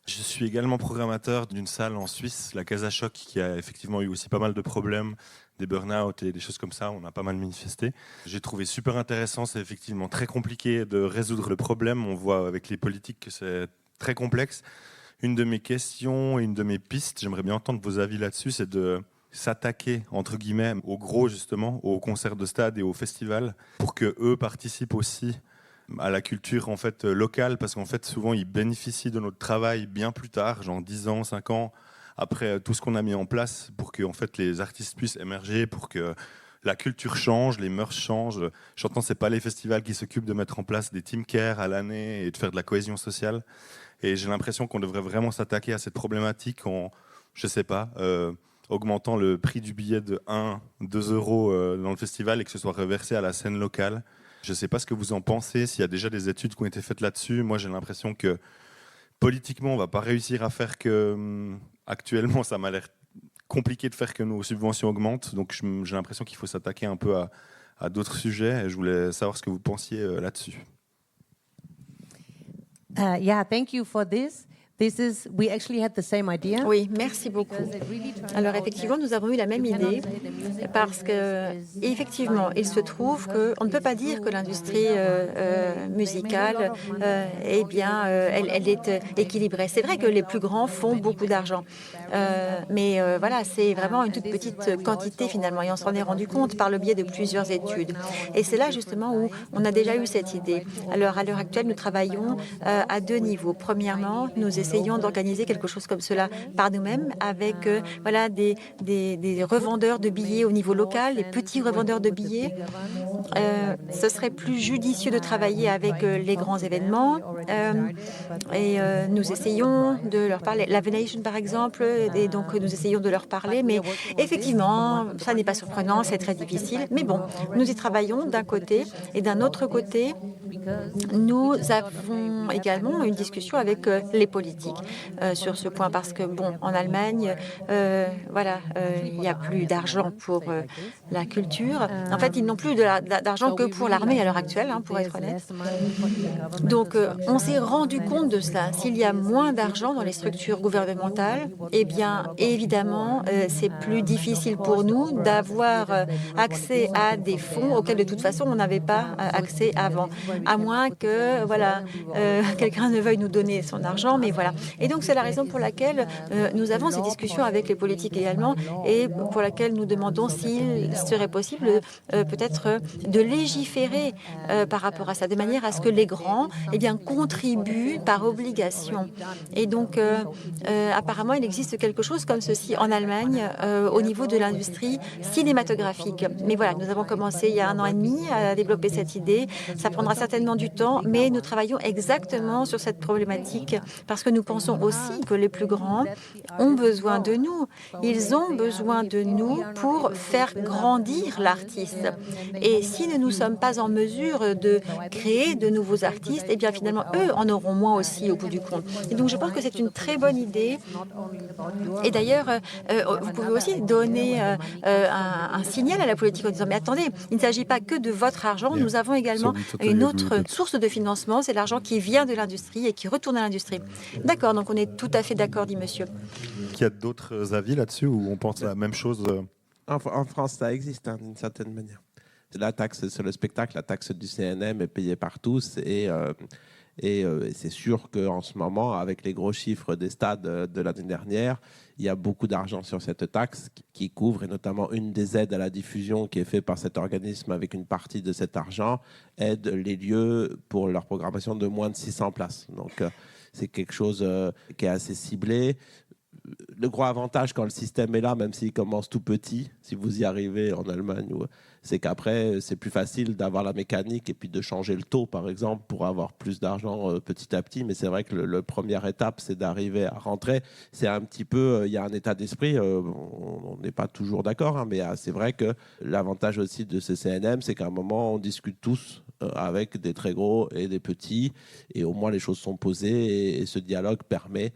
Je suis également programmateur d'une salle en Suisse, la Casa Choc, qui a effectivement eu aussi pas mal de problèmes, des burn-out et des choses comme ça, on a pas mal manifesté. J'ai trouvé super intéressant, c'est effectivement très compliqué de résoudre le problème, on voit avec les politiques que c'est très complexe. Une de mes questions, une de mes pistes, j'aimerais bien entendre vos avis là-dessus, c'est de s'attaquer, entre guillemets, aux gros justement, aux concerts de stade et aux festivals, pour qu'eux participent aussi à la culture en fait locale, parce qu'en fait souvent ils bénéficient de notre travail bien plus tard, genre 10 ans, 5 ans après tout ce qu'on a mis en place pour que en fait les artistes puissent émerger, pour que la culture change, les mœurs changent. J'entends, c'est pas les festivals qui s'occupent de mettre en place des team care à l'année et de faire de la cohésion sociale. Et j'ai l'impression qu'on devrait vraiment s'attaquer à cette problématique en, je sais pas, augmentant le prix du billet de 1-2 euros dans le festival et que ce soit reversé à la scène locale. Je ne sais pas ce que vous en pensez, s'il y a déjà des études qui ont été faites là-dessus. Moi, j'ai l'impression que politiquement, on ne va pas réussir à faire que... Actuellement, ça m'a l'air compliqué de faire que nos subventions augmentent. Donc, j'ai l'impression qu'il faut s'attaquer un peu à d'autres sujets. Et je voulais savoir ce que vous pensiez là-dessus. Yeah, thank you for this. We actually had the same idea. Oui, merci beaucoup. Alors effectivement, nous avons eu la même idée parce que effectivement, il se trouve qu'on ne peut pas dire que l'industrie musicale, eh bien, elle est équilibrée. C'est vrai que les plus grands font beaucoup d'argent, mais voilà, c'est vraiment une toute petite quantité finalement, et on s'en est rendu compte par le biais de plusieurs études. Et c'est là justement où on a déjà eu cette idée. Alors à l'heure actuelle, nous travaillons à 2 niveaux. Premièrement, nous essayons essayons d'organiser quelque chose comme cela par nous-mêmes avec voilà, des revendeurs de billets au niveau local, des petits revendeurs de billets. Ce serait plus judicieux de travailler avec les grands événements et nous essayons de leur parler. La Venation, par exemple, et donc nous essayons de leur parler, mais effectivement, ça n'est pas surprenant, c'est très difficile. Mais bon, nous y travaillons d'un côté et d'un autre côté, nous avons également une discussion avec les politiques sur ce point parce que, bon, en Allemagne, il n'y a plus d'argent pour la culture. En fait, ils n'ont plus d'argent que pour l'armée à l'heure actuelle, pour être honnête. Donc, on s'est rendu compte de cela. S'il y a moins d'argent dans les structures gouvernementales, eh bien, évidemment, c'est plus difficile pour nous d'avoir accès à des fonds auxquels, de toute façon, on n'avait pas accès avant. À moins que, voilà, quelqu'un ne veuille nous donner son argent, mais voilà. Et donc, c'est la raison pour laquelle nous avons ces discussions avec les politiques également et pour laquelle nous demandons s'il serait possible peut-être de légiférer par rapport à ça, de manière à ce que les grands contribuent par obligation. Et donc, apparemment, il existe quelque chose comme ceci en Allemagne au niveau de l'industrie cinématographique. Mais voilà, nous avons commencé il y a 1 an et demi à développer cette idée. Ça prendra certainement du temps, mais nous travaillons exactement sur cette problématique parce que nous pensons aussi que les plus grands ont besoin de nous. Ils ont besoin de nous pour faire grandir l'artiste. Et si nous ne sommes pas en mesure de créer de nouveaux artistes, eh bien finalement, eux en auront moins aussi au bout du compte. Et donc, je pense que c'est une très bonne idée. Et d'ailleurs, vous pouvez aussi donner un signal à la politique en disant, mais attendez, il ne s'agit pas que de votre argent, nous avons également une autre source de financement, c'est l'argent qui vient de l'industrie et qui retourne à l'industrie. D'accord, donc on est tout à fait d'accord, dit monsieur. Il y a d'autres avis là-dessus où on pense à la même chose? En France, ça existe d'une certaine manière. La taxe sur le spectacle, la taxe du CNM est payée par tous et c'est sûr qu'en ce moment, avec les gros chiffres des stades de l'année dernière, il y a beaucoup d'argent sur cette taxe qui couvre, et notamment une des aides à la diffusion qui est faite par cet organisme avec une partie de cet argent, aide les lieux pour leur programmation de moins de 600 places. Donc, c'est quelque chose qui est assez ciblé. Le gros avantage quand le système est là, même s'il commence tout petit, si vous y arrivez en Allemagne, c'est qu'après, c'est plus facile d'avoir la mécanique et puis de changer le taux, par exemple, pour avoir plus d'argent petit à petit. Mais c'est vrai que la première étape, c'est d'arriver à rentrer. C'est un petit peu, il y a un état d'esprit, on n'est pas toujours d'accord, mais c'est vrai que l'avantage aussi de ce CNM, c'est qu'à un moment, on discute tous avec des très gros et des petits, et au moins les choses sont posées, et ce dialogue permet.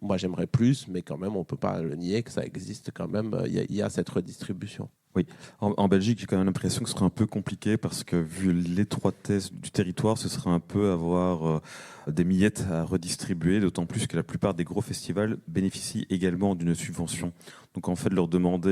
Moi, j'aimerais plus, mais quand même, on ne peut pas le nier que ça existe quand même. Il y a cette redistribution. Oui, en Belgique, j'ai quand même l'impression que ce sera un peu compliqué parce que vu l'étroitesse du territoire, ce sera un peu avoir des miettes à redistribuer, d'autant plus que la plupart des gros festivals bénéficient également d'une subvention. Donc en fait, leur demander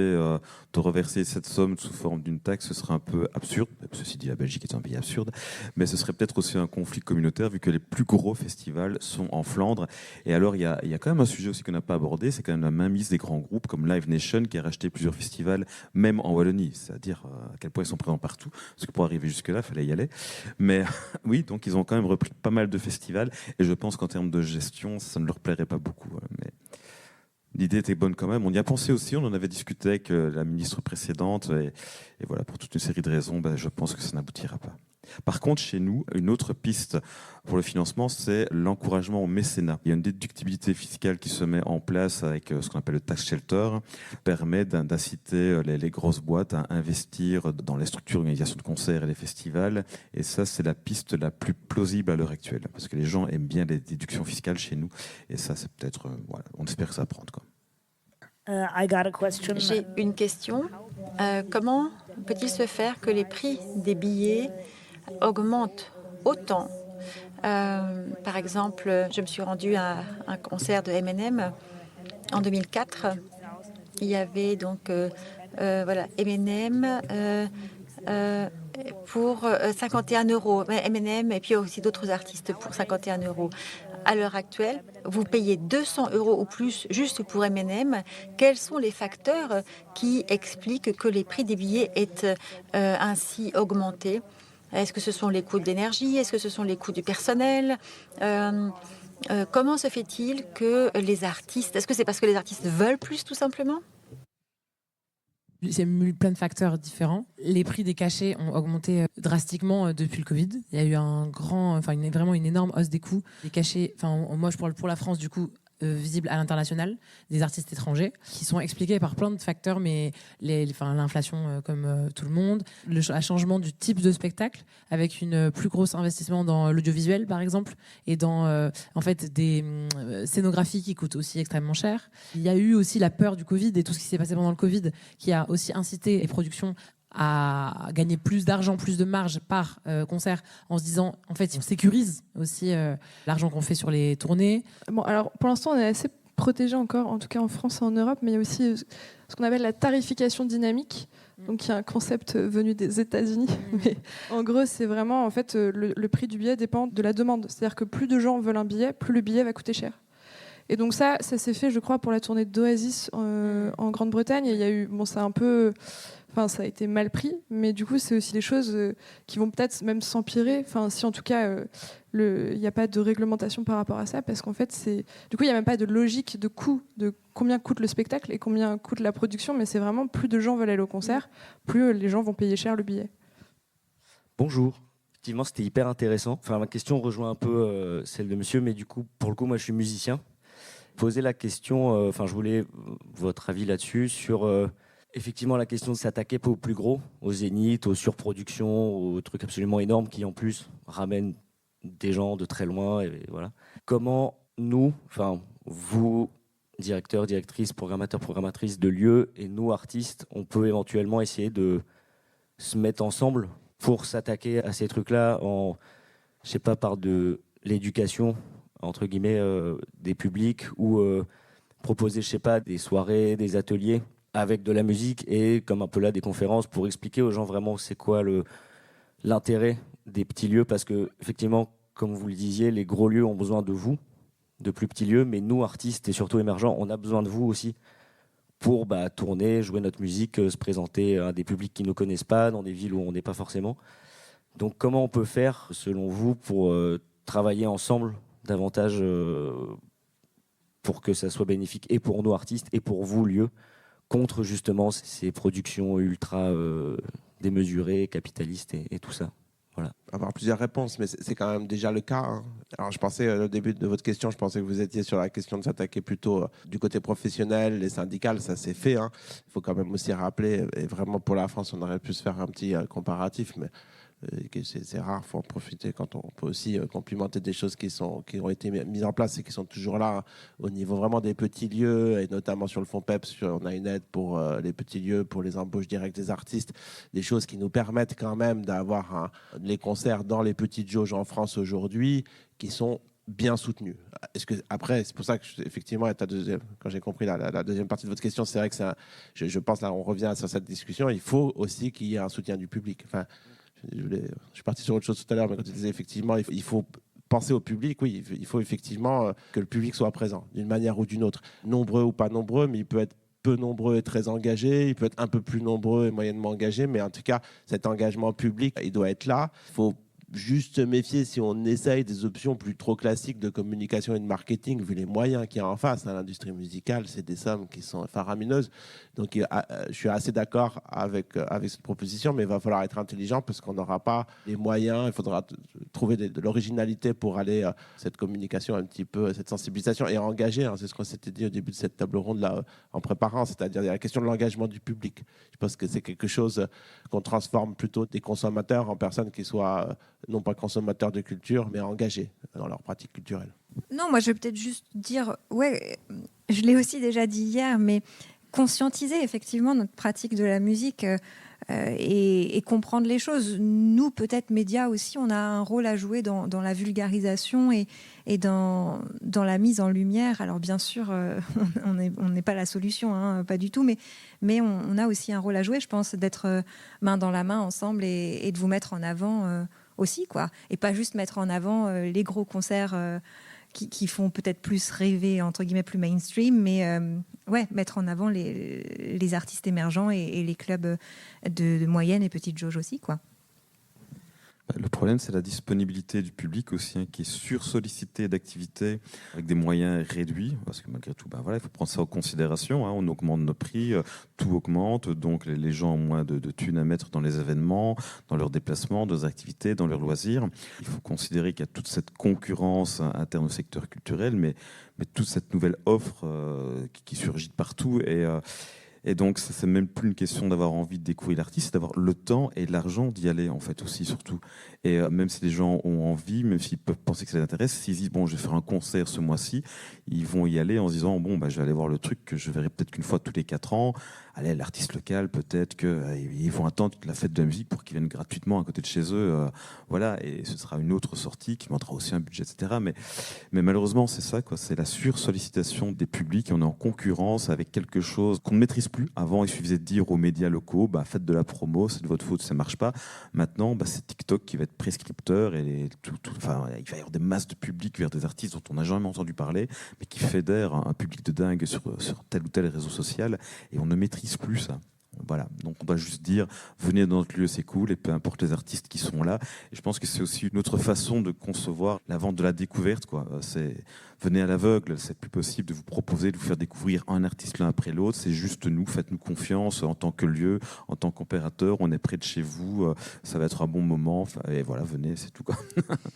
de reverser cette somme sous forme d'une taxe, ce serait un peu absurde. Ceci dit, la Belgique est un pays absurde, mais ce serait peut-être aussi un conflit communautaire vu que les plus gros festivals sont en Flandre. Et alors, il y a quand même un sujet aussi qu'on n'a pas abordé, c'est quand même la mainmise des grands groupes comme Live Nation qui a racheté plusieurs festivals, même en Wallonie. C'est-à-dire à quel point ils sont présents partout, parce que pour arriver jusque-là, il fallait y aller. Mais oui, donc ils ont quand même repris pas mal de festivals, et je pense qu'en termes de gestion, ça ne leur plairait pas beaucoup. Mais l'idée était bonne quand même. On y a pensé aussi, on en avait discuté avec la ministre précédente, et voilà, pour toute une série de raisons, je pense que ça n'aboutira pas. Par contre, chez nous, une autre piste pour le financement, c'est l'encouragement au mécénat. Il y a une déductibilité fiscale qui se met en place avec ce qu'on appelle le tax shelter, qui permet d'inciter les grosses boîtes à investir dans les structures d'organisation de concerts et les festivals. Et ça, c'est la piste la plus plausible à l'heure actuelle, parce que les gens aiment bien les déductions fiscales chez nous. Et ça, c'est peut-être, voilà, on espère que ça va prendre, quoi. J'ai une question. Comment peut-il se faire que les prix des billets augmentent autant? Par exemple, je me suis rendue à un concert de M&M en 2004. Il y avait donc M&M pour 51 €. M&M et puis aussi d'autres artistes pour 51 €. À l'heure actuelle, vous payez 200 € ou plus juste pour M&M. Quels sont les facteurs qui expliquent que les prix des billets aient ainsi augmenté? Est-ce que ce sont les coûts d'énergie? Est-ce que ce sont les coûts du personnel? Comment se fait-il que les artistes... Est-ce que c'est parce que les artistes veulent plus, tout simplement ? Il y a eu plein de facteurs différents. Les prix des cachets ont augmenté drastiquement depuis le Covid. Il y a eu vraiment une énorme hausse des coûts. Les cachets, moi je parle pour la France du coup, visibles à l'international, des artistes étrangers, qui sont expliqués par plein de facteurs, mais l'inflation comme tout le monde, le changement du type de spectacle, avec une plus grosse investissement dans l'audiovisuel par exemple, et dans des scénographies qui coûtent aussi extrêmement cher. Il y a eu aussi la peur du Covid et tout ce qui s'est passé pendant le Covid, qui a aussi incité les productions à gagner plus d'argent, plus de marge par concert, en se disant, en fait, on sécurise aussi l'argent qu'on fait sur les tournées. Bon, alors pour l'instant, on est assez protégé encore, en tout cas en France et en Europe, mais il y a aussi ce qu'on appelle la tarification dynamique. Donc, il y a un concept venu des États-Unis. Mais en gros, c'est vraiment, en fait, le prix du billet dépend de la demande. C'est-à-dire que plus de gens veulent un billet, plus le billet va coûter cher. Et donc ça s'est fait, je crois, pour la tournée d'Oasis en Grande-Bretagne. Et il y a eu, c'est un peu... ça a été mal pris, mais du coup, c'est aussi des choses qui vont peut-être même s'empirer. Si en tout cas, il n'y a pas de réglementation par rapport à ça, parce qu'en fait, du coup, il n'y a même pas de logique de coût, de combien coûte le spectacle et combien coûte la production, mais c'est vraiment plus de gens veulent aller au concert, plus les gens vont payer cher le billet. Bonjour. Effectivement, c'était hyper intéressant. Ma question rejoint un peu celle de monsieur, mais du coup, pour le coup, moi, je suis musicien. Poser la question, je voulais votre avis là-dessus, sur... effectivement, la question de s'attaquer pas aux plus gros, aux zéniths, aux surproductions, aux trucs absolument énormes qui, en plus, ramènent des gens de très loin. Et voilà. Comment nous, vous, directeurs, directrices, programmateurs, programmatrices de lieux, et nous, artistes, on peut éventuellement essayer de se mettre ensemble pour s'attaquer à ces trucs-là par de l'éducation, entre guillemets, des publics, ou proposer, des soirées, des ateliers avec de la musique et comme un peu là des conférences pour expliquer aux gens vraiment c'est quoi l'intérêt des petits lieux, parce que effectivement, comme vous le disiez, les gros lieux ont besoin de vous, de plus petits lieux, mais nous, artistes et surtout émergents, on a besoin de vous aussi pour tourner, jouer notre musique, se présenter à des publics qui ne nous connaissent pas, dans des villes où on n'est pas forcément. Donc comment on peut faire, selon vous, pour travailler ensemble davantage pour que ça soit bénéfique et pour nos artistes et pour vous, lieux, contre justement ces productions ultra démesurées, capitalistes et tout ça. Voilà. Avoir plusieurs réponses, mais c'est quand même déjà le cas. Hein. Alors je pensais, au début de votre question, je pensais que vous étiez sur la question de s'attaquer plutôt du côté professionnel et syndical, ça c'est fait. Hein. Il faut quand même aussi rappeler, et vraiment pour la France, on aurait pu se faire un petit comparatif, mais c'est rare, il faut en profiter quand on peut aussi complimenter des choses qui ont été mises en place et qui sont toujours là, hein, au niveau vraiment des petits lieux, et notamment sur le fonds PEPS, on a une aide pour les petits lieux, pour les embauches directes des artistes, des choses qui nous permettent quand même d'avoir les concerts dans les petites jauges en France aujourd'hui, qui sont bien soutenus. Après, c'est pour ça que effectivement, quand j'ai compris la deuxième partie de votre question, c'est vrai que je pense là, on revient sur cette discussion, il faut aussi qu'il y ait un soutien du public. Je suis parti sur autre chose tout à l'heure, mais quand tu disais effectivement, il faut penser au public, oui, il faut effectivement que le public soit présent d'une manière ou d'une autre. Nombreux ou pas nombreux, mais il peut être peu nombreux et très engagé, il peut être un peu plus nombreux et moyennement engagé, mais en tout cas, cet engagement public, il doit être là. Il faut juste se méfier si on essaye des options plus trop classiques de communication et de marketing, vu les moyens qu'il y a en face. L'industrie musicale, c'est des sommes qui sont faramineuses. Donc, je suis assez d'accord avec cette proposition, mais il va falloir être intelligent parce qu'on n'aura pas les moyens. Il faudra trouver de l'originalité pour aller cette communication un petit peu, cette sensibilisation et engager. Hein, c'est ce qu'on s'était dit au début de cette table ronde là, en préparant, c'est-à-dire la question de l'engagement du public. Je pense que c'est quelque chose qu'on transforme plutôt des consommateurs en personnes qui soient non pas consommateurs de culture, mais engagés dans leur pratique culturelle. Non, moi je vais peut-être juste dire, je l'ai aussi déjà dit hier, mais conscientiser effectivement notre pratique de la musique et comprendre les choses. Nous, peut-être médias aussi, on a un rôle à jouer dans la vulgarisation et dans la mise en lumière. Alors bien sûr, on n'est pas la solution, hein, pas du tout, mais on a aussi un rôle à jouer, je pense, d'être main dans la main ensemble et de vous mettre en avant aussi, quoi. Et pas juste mettre en avant les gros concerts qui font peut-être plus rêver, entre guillemets, plus mainstream, mais mettre en avant les artistes émergents et les clubs de moyenne et petite jauge aussi, quoi. Le problème, c'est la disponibilité du public aussi, qui est sursollicité d'activités avec des moyens réduits, parce que malgré tout, il faut prendre ça en considération. On augmente nos prix, tout augmente, donc les gens ont moins de thunes à mettre dans les événements, dans leurs déplacements, dans leurs activités, dans leurs loisirs. Il faut considérer qu'il y a toute cette concurrence interne au secteur culturel, mais toute cette nouvelle offre qui surgit de partout. Et donc, c'est même plus une question d'avoir envie de découvrir l'artiste, c'est d'avoir le temps et l'argent d'y aller, en fait, aussi, surtout. Et même si les gens ont envie, même s'ils peuvent penser que ça les intéresse, s'ils disent, je vais faire un concert ce mois-ci, ils vont y aller en se disant, je vais aller voir le truc que je verrai peut-être qu'une fois tous les 4 ans. Allez, l'artiste local, peut-être qu'ils vont attendre la fête de la musique pour qu'ils viennent gratuitement à côté de chez eux. Voilà, et ce sera une autre sortie qui montrera aussi un budget, etc. Mais malheureusement, c'est ça, quoi. C'est la sursollicitation des publics. On est en concurrence avec quelque chose qu'on ne maîtrise plus. Avant, il suffisait de dire aux médias locaux, faites de la promo, c'est de votre faute, ça ne marche pas. Maintenant, c'est TikTok qui va être prescripteur et il va y avoir des masses de public vers des artistes dont on n'a jamais entendu parler, mais qui fédèrent un public de dingue sur tel ou tel réseau social, et on ne maîtrise plus ça. Voilà, donc on doit juste dire venez dans notre lieu, c'est cool, et peu importe les artistes qui sont là. Et je pense que c'est aussi une autre façon de concevoir la vente de la découverte, quoi. C'est venez à l'aveugle, c'est plus possible de vous proposer de vous faire découvrir un artiste l'un après l'autre. C'est juste nous, faites-nous confiance en tant que lieu, en tant qu'opérateur, on est près de chez vous, ça va être un bon moment. Et voilà, venez, c'est tout, quoi.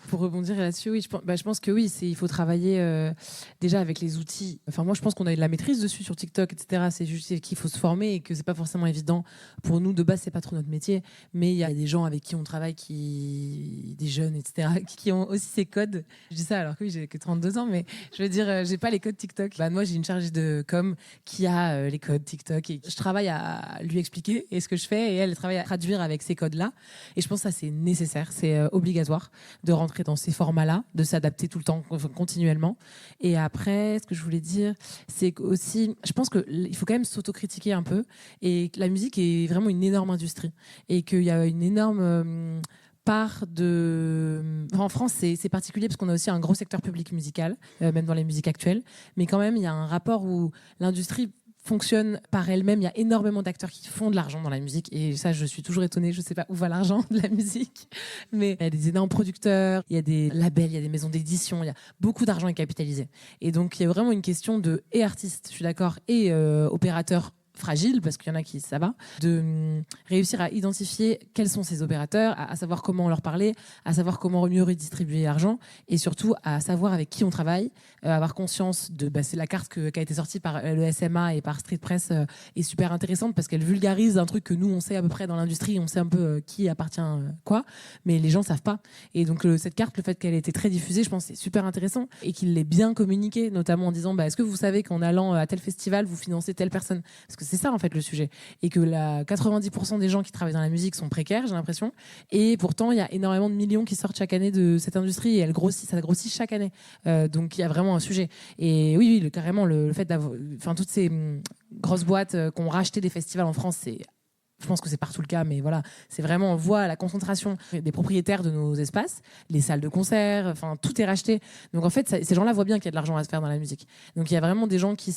Pour rebondir là-dessus, oui, je pense que oui, il faut travailler déjà avec les outils. Enfin, moi, je pense qu'on a de la maîtrise dessus sur TikTok, etc. C'est juste qu'il faut se former et que c'est pas forcément évident. Pour nous, de base, c'est pas trop notre métier, mais il y a des gens avec qui on travaille, des jeunes, etc., qui ont aussi ces codes. Je dis ça alors que oui, j'ai que 32 ans, mais je veux dire, j'ai pas les codes TikTok. Moi, j'ai une chargée de com qui a les codes TikTok et je travaille à lui expliquer ce que je fais, et elle travaille à traduire avec ces codes-là. Et je pense que ça, c'est nécessaire, c'est obligatoire de rentrer dans ces formats-là, de s'adapter tout le temps, continuellement. Et après, ce que je voulais dire, c'est aussi, je pense qu'il faut quand même s'autocritiquer un peu, et que la musique est vraiment une énorme industrie, et qu'il y a une énorme part de... En France, c'est particulier parce qu'on a aussi un gros secteur public musical, même dans les musiques actuelles, mais quand même, il y a un rapport où l'industrie fonctionne par elle-même. Il y a énormément d'acteurs qui font de l'argent dans la musique, et ça, je suis toujours étonnée. Je ne sais pas où va l'argent de la musique, mais il y a des énormes producteurs, il y a des labels, il y a des maisons d'édition, il y a beaucoup d'argent est capitalisé. Et donc, il y a vraiment une question de artiste, je suis d'accord, et opérateur fragile, parce qu'il y en a qui ça va, de réussir à identifier quels sont ces opérateurs, à savoir comment leur parler, à savoir comment mieux redistribuer l'argent, et surtout à savoir avec qui on travaille, avoir conscience de... c'est la carte qui a été sortie par le SMA et par Street Press est super intéressante, parce qu'elle vulgarise un truc que nous, on sait à peu près dans l'industrie, on sait un peu qui appartient quoi, mais les gens ne savent pas. Et donc cette carte, le fait qu'elle ait été très diffusée, je pense que c'est super intéressant, et qu'il l'ait bien communiqué, notamment en disant est-ce que vous savez qu'en allant à tel festival, vous financez telle personne? Parce que c'est ça en fait le sujet, et que 90% des gens qui travaillent dans la musique sont précaires, j'ai l'impression, et pourtant il y a énormément de millions qui sortent chaque année de cette industrie, et ça grossit chaque année, donc il y a vraiment un sujet. Et oui, carrément le fait d'avoir, toutes ces grosses boîtes qui ont racheté des festivals en France, je pense que c'est partout le cas, mais voilà, c'est vraiment, on voit la concentration des propriétaires de nos espaces, les salles de concert, tout est racheté. Donc en fait, ces gens-là voient bien qu'il y a de l'argent à se faire dans la musique. Donc il y a vraiment des gens qui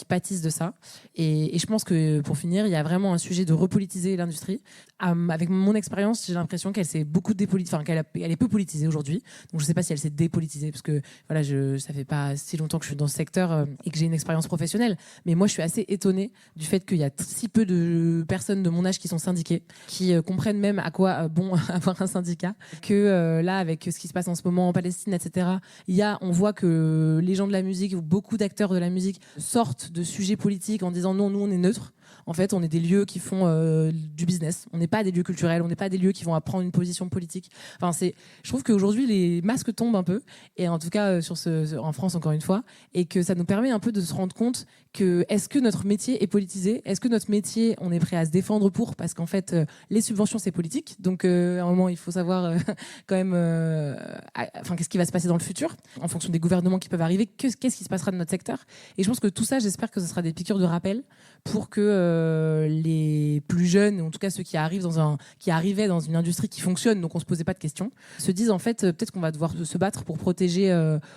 pâtissent de ça. Et je pense que pour finir, il y a vraiment un sujet de repolitiser l'industrie. Avec mon expérience, j'ai l'impression qu'elle s'est beaucoup dépolitisée, qu'elle est peu politisée aujourd'hui. Donc je ne sais pas si elle s'est dépolitisée, parce que voilà, ça fait pas si longtemps que je suis dans ce secteur et que j'ai une expérience professionnelle. Mais moi, je suis assez étonnée du fait qu'il y a si peu de personnes de mon âge qui sont syndiqués, qui comprennent même à quoi bon avoir un syndicat, que là, avec ce qui se passe en ce moment en Palestine, etc., on voit que les gens de la musique, ou beaucoup d'acteurs de la musique, sortent de sujets politiques en disant non, nous on est neutre. En fait, on est des lieux qui font du business. On n'est pas des lieux culturels, on n'est pas des lieux qui vont prendre une position politique. Je trouve qu'aujourd'hui, les masques tombent un peu, et en tout cas en France, encore une fois, et que ça nous permet un peu de se rendre compte que est-ce que notre métier est politisé? Est-ce que notre métier, on est prêt à se défendre pour? Parce qu'en fait, les subventions, c'est politique. Donc, à un moment, il faut savoir quand même qu'est-ce qui va se passer dans le futur, en fonction des gouvernements qui peuvent arriver, qu'est-ce qui se passera de notre secteur. Et je pense que tout ça, j'espère que ce sera des piqûres de rappel pour que les plus jeunes, en tout cas ceux qui arrivaient dans une industrie qui fonctionne, donc on se posait pas de questions, se disent en fait peut-être qu'on va devoir se battre pour protéger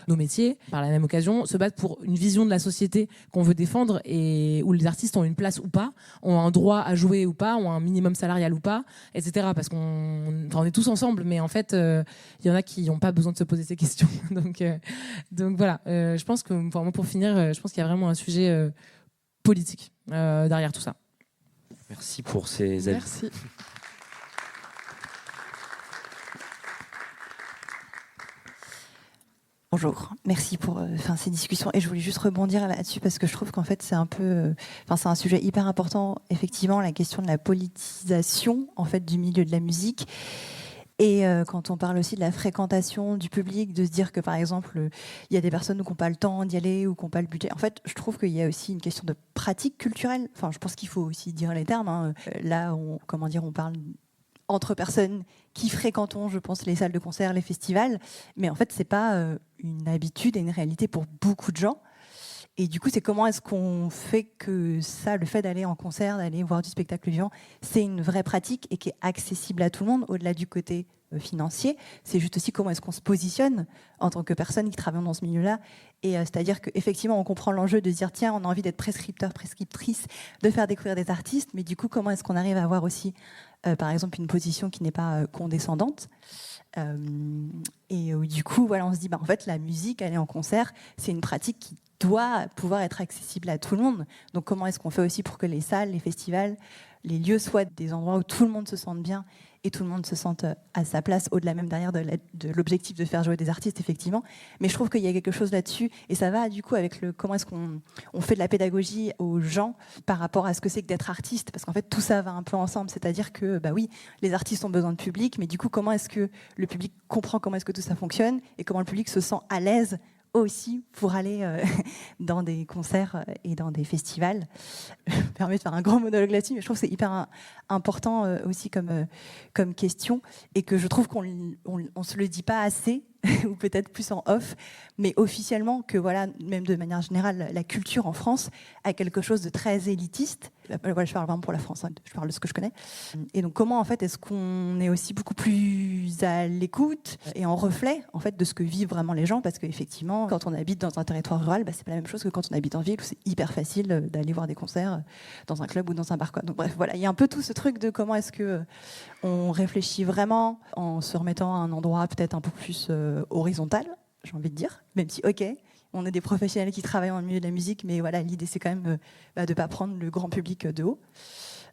nos métiers, par la même occasion, se battre pour une vision de la société qu'on veut défendre et où les artistes ont une place ou pas, ont un droit à jouer ou pas, ont un minimum salarial ou pas, etc. Parce on est tous ensemble, mais en fait, il y en a qui n'ont pas besoin de se poser ces questions. donc voilà, je pense que moi, pour finir, je pense qu'il y a vraiment un sujet politique derrière tout ça. Merci pour ces avis. Merci. Bonjour, merci pour ces discussions. Et je voulais juste rebondir là-dessus parce que je trouve qu'en fait c'est c'est un sujet hyper important, effectivement, la question de la politisation en fait du milieu de la musique. Et quand on parle aussi de la fréquentation du public, de se dire que par exemple il y a des personnes qui n'ont pas le temps d'y aller ou qui n'ont pas le budget. En fait, je trouve qu'il y a aussi une question de pratique culturelle. Enfin, je pense qu'il faut aussi dire les termes. Hein. Là, on parle entre personnes qui fréquentons, je pense, les salles de concert, les festivals. Mais en fait, c'est pas une habitude et une réalité pour beaucoup de gens. Et du coup, c'est comment est-ce qu'on fait que ça, le fait d'aller en concert, d'aller voir du spectacle vivant, c'est une vraie pratique et qui est accessible à tout le monde, au-delà du côté financier. C'est juste aussi comment est-ce qu'on se positionne en tant que personne qui travaille dans ce milieu-là. Et c'est-à-dire qu'effectivement, on comprend l'enjeu de se dire, tiens, on a envie d'être prescripteur, prescriptrice, de faire découvrir des artistes, mais du coup, comment est-ce qu'on arrive à avoir aussi, par exemple, une position qui n'est pas condescendante et du coup, voilà, on se dit, en fait, la musique, aller en concert, c'est une pratique qui doit pouvoir être accessible à tout le monde. Donc comment est-ce qu'on fait aussi pour que les salles, les festivals, les lieux soient des endroits où tout le monde se sente bien et tout le monde se sente à sa place, au-delà même derrière de l'objectif de faire jouer des artistes, effectivement. Mais je trouve qu'il y a quelque chose là-dessus, et ça va du coup avec comment est-ce qu'on fait de la pédagogie aux gens par rapport à ce que c'est que d'être artiste, parce qu'en fait tout ça va un peu ensemble, c'est-à-dire que oui, les artistes ont besoin de public, mais du coup comment est-ce que le public comprend comment est-ce que tout ça fonctionne, et comment le public se sent à l'aise aussi pour aller dans des concerts et dans des festivals. Je me permets de faire un grand monologue là-dessus, mais je trouve que c'est hyper important aussi comme question, et que je trouve qu'on se le dit pas assez, ou peut-être plus en off, mais officiellement que voilà, même de manière générale, la culture en France a quelque chose de très élitiste. Voilà, je parle vraiment pour la France, hein, je parle de ce que je connais. Et donc comment en fait est-ce qu'on est aussi beaucoup plus à l'écoute et en reflet en fait de ce que vivent vraiment les gens, parce qu'effectivement quand on habite dans un territoire rural, c'est pas la même chose que quand on habite en ville où c'est hyper facile d'aller voir des concerts dans un club ou dans un bar, quoi. Donc bref, voilà, il y a un peu tout ce truc de comment est-ce que on réfléchit vraiment en se remettant à un endroit peut-être un peu plus horizontal, j'ai envie de dire, même si ok, on est des professionnels qui travaillent dans le milieu de la musique, mais voilà, l'idée c'est quand même de ne pas prendre le grand public de haut.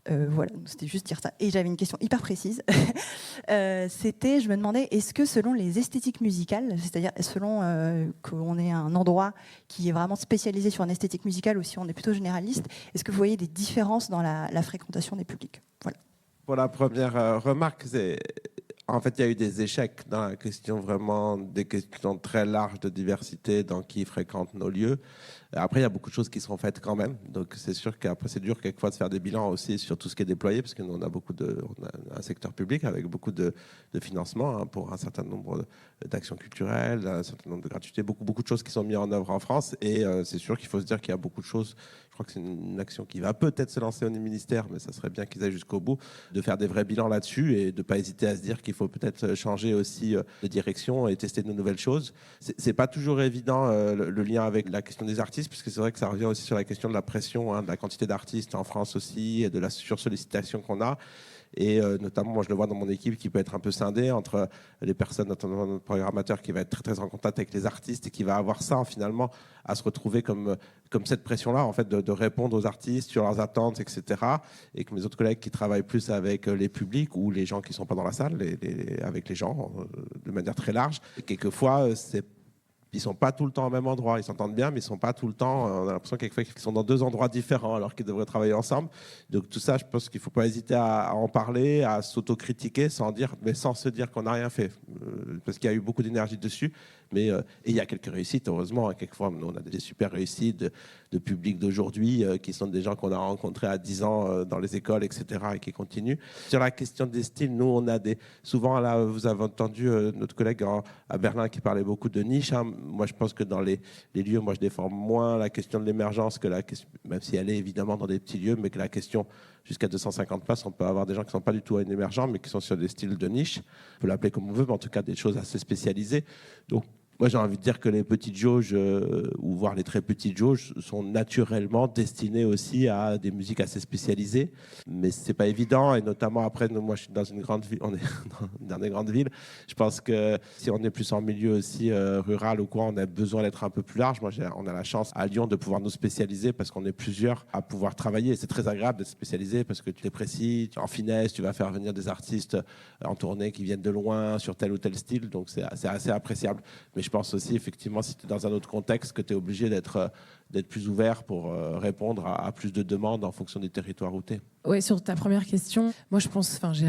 Voilà, c'était juste dire ça. Et j'avais une question hyper précise. Je me demandais, est-ce que selon les esthétiques musicales, c'est-à-dire selon qu'on est un endroit qui est vraiment spécialisé sur une esthétique musicale ou si on est plutôt généraliste, est-ce que vous voyez des différences dans la fréquentation des publics? Voilà. Pour la première remarque, en fait, il y a eu des échecs dans la question, vraiment des questions très larges de diversité dans qui fréquente nos lieux. Après, il y a beaucoup de choses qui sont faites quand même. Donc, c'est sûr qu'après, c'est dur quelquefois de faire des bilans aussi sur tout ce qui est déployé, parce que nous, on a un secteur public avec beaucoup de financement pour un certain nombre d'actions culturelles, un certain nombre de gratuités, beaucoup de choses qui sont mises en œuvre en France. Et c'est sûr qu'il faut se dire qu'il y a beaucoup de choses. Je crois que c'est une action qui va peut-être se lancer au ministère, mais ça serait bien qu'ils aillent jusqu'au bout, de faire des vrais bilans là-dessus et de ne pas hésiter à se dire qu'il faut peut-être changer aussi de direction et tester de nouvelles choses. C'est pas toujours évident le lien avec la question des artistes, puisque c'est vrai que ça revient aussi sur la question de la pression, de la quantité d'artistes en France aussi, et de la sursollicitation qu'on a. Et notamment, moi je le vois dans mon équipe qui peut être un peu scindée entre les personnes, notamment notre programmateur qui va être très, très en contact avec les artistes et qui va avoir ça finalement à se retrouver comme cette pression-là en fait de répondre aux artistes sur leurs attentes, etc. Et que mes autres collègues qui travaillent plus avec les publics ou les gens qui ne sont pas dans la salle, avec les gens de manière très large. Et quelquefois, ils ne sont pas tout le temps au même endroit. Ils s'entendent bien, mais ils ne sont pas tout le temps. On a l'impression quelquefois qu'ils sont dans deux endroits différents alors qu'ils devraient travailler ensemble. Donc tout ça, je pense qu'il ne faut pas hésiter à en parler, à s'autocritiquer sans se dire qu'on n'a rien fait. Parce qu'il y a eu beaucoup d'énergie dessus. Et il y a quelques réussites, heureusement. Quelquefois, nous, on a des super réussites de public d'aujourd'hui qui sont des gens qu'on a rencontrés à 10 ans dans les écoles, etc. et qui continuent. Sur la question des styles, nous, on a souvent, là, vous avez entendu notre collègue à Berlin qui parlait beaucoup de niche. Hein. moi, je pense que dans les lieux, moi, je défends moins la question de l'émergence que la question, même si elle est évidemment dans des petits lieux, mais que la question jusqu'à 250 places, on peut avoir des gens qui ne sont pas du tout émergents, mais qui sont sur des styles de niche. On peut l'appeler comme on veut, mais en tout cas des choses assez spécialisées. Donc, moi, j'ai envie de dire que les petites jauges, ou voire les très petites jauges, sont naturellement destinées aussi à des musiques assez spécialisées. Mais c'est pas évident, et notamment après, moi, je suis dans une grande ville, on est dans des grandes villes. Je pense que si on est plus en milieu aussi rural ou quoi, on a besoin d'être un peu plus large. Moi, on a la chance à Lyon de pouvoir nous spécialiser parce qu'on est plusieurs à pouvoir travailler. C'est très agréable d'être spécialisé parce que tu es précis, tu es en finesse, tu vas faire venir des artistes en tournée qui viennent de loin sur tel ou tel style. Donc, c'est assez appréciable. Mais je pense aussi, effectivement, si tu es dans un autre contexte, que tu es obligé d'être plus ouvert pour répondre à plus de demandes en fonction des territoires où tu es. Ouais, sur ta première question, moi je pense, j'ai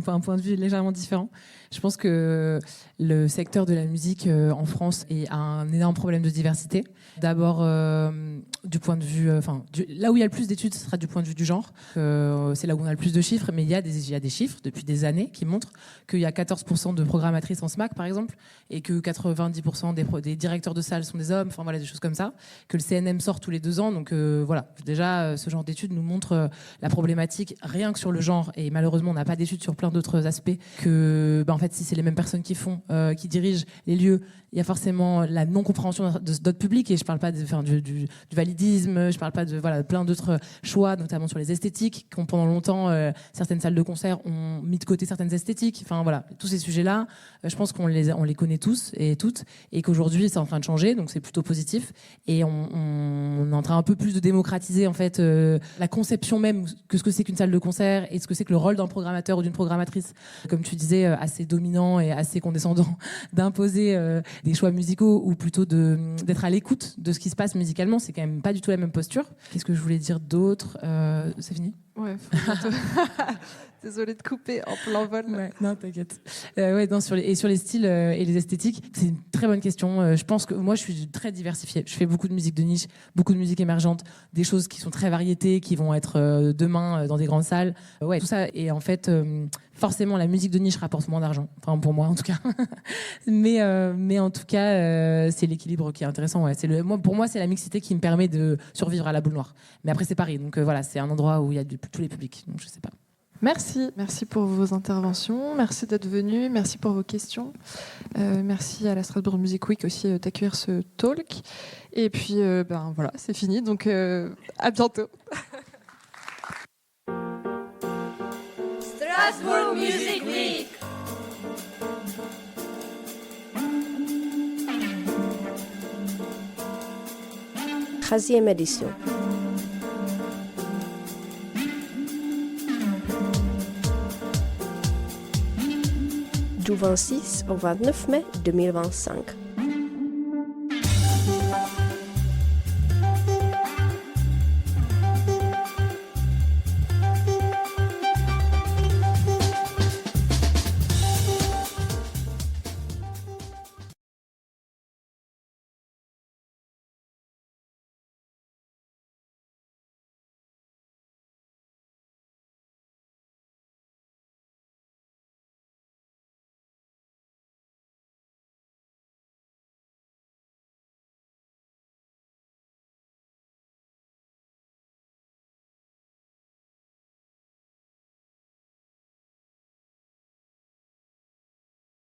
un point de vue légèrement différent. Je pense que le secteur de la musique en France a un énorme problème de diversité. D'abord, du point de vue, là où il y a le plus d'études, ce sera du point de vue du genre. C'est là où on a le plus de chiffres, mais il y a des chiffres depuis des années qui montrent qu'il y a 14% de programmatrices en SMAC, par exemple, et que 90% des directeurs de salles sont des hommes. Enfin voilà, des choses comme ça. Que le CNM sort tous les 2 ans, donc voilà. Déjà, ce genre d'études nous montre la problématique rien que sur le genre, et malheureusement, on n'a pas d'études sur plein d'autres aspects. Que, en fait, si c'est les mêmes personnes qui dirigent les lieux, il y a forcément la non-compréhension de d'autres publics, et je parle pas du validisme, je parle pas de plein d'autres choix, notamment sur les esthétiques, pendant longtemps certaines salles de concert ont mis de côté certaines esthétiques. Enfin voilà, tous ces sujets-là, je pense qu'on les connaît tous et toutes, et qu'aujourd'hui c'est en train de changer, donc c'est plutôt positif, et on est en train un peu plus de démocratiser en fait la conception même que ce que c'est qu'une salle de concert et ce que c'est que le rôle d'un programmateur ou d'une programmatrice, comme tu disais, assez dominant et assez condescendant, d'imposer des choix musicaux, ou plutôt d'être à l'écoute de ce qui se passe musicalement. C'est quand même pas du tout la même posture. Qu'est-ce que je voulais dire d'autre? C'est fini? Ouais, désolée de couper en plein vol. Ouais, non, t'inquiète. Sur les styles et les esthétiques, c'est une très bonne question. Je pense que moi, je suis très diversifiée. Je fais beaucoup de musique de niche, beaucoup de musique émergente, des choses qui sont très variétées, qui vont être demain dans des grandes salles. Tout ça. Et en fait, forcément, la musique de niche rapporte moins d'argent. Enfin, pour moi, en tout cas. mais en tout cas, c'est l'équilibre qui est intéressant. Ouais. Pour moi, c'est la mixité qui me permet de survivre à la boule noire. Mais après, c'est Paris. Donc voilà, c'est un endroit où il y a tous les publics. Donc je sais pas. Merci pour vos interventions, merci d'être venu, merci pour vos questions, merci à la Strasbourg Music Week aussi d'accueillir ce talk. Et puis voilà, c'est fini, donc à bientôt. Strasbourg Music Week. Troisième édition. Du 26 au 29 mai 2025.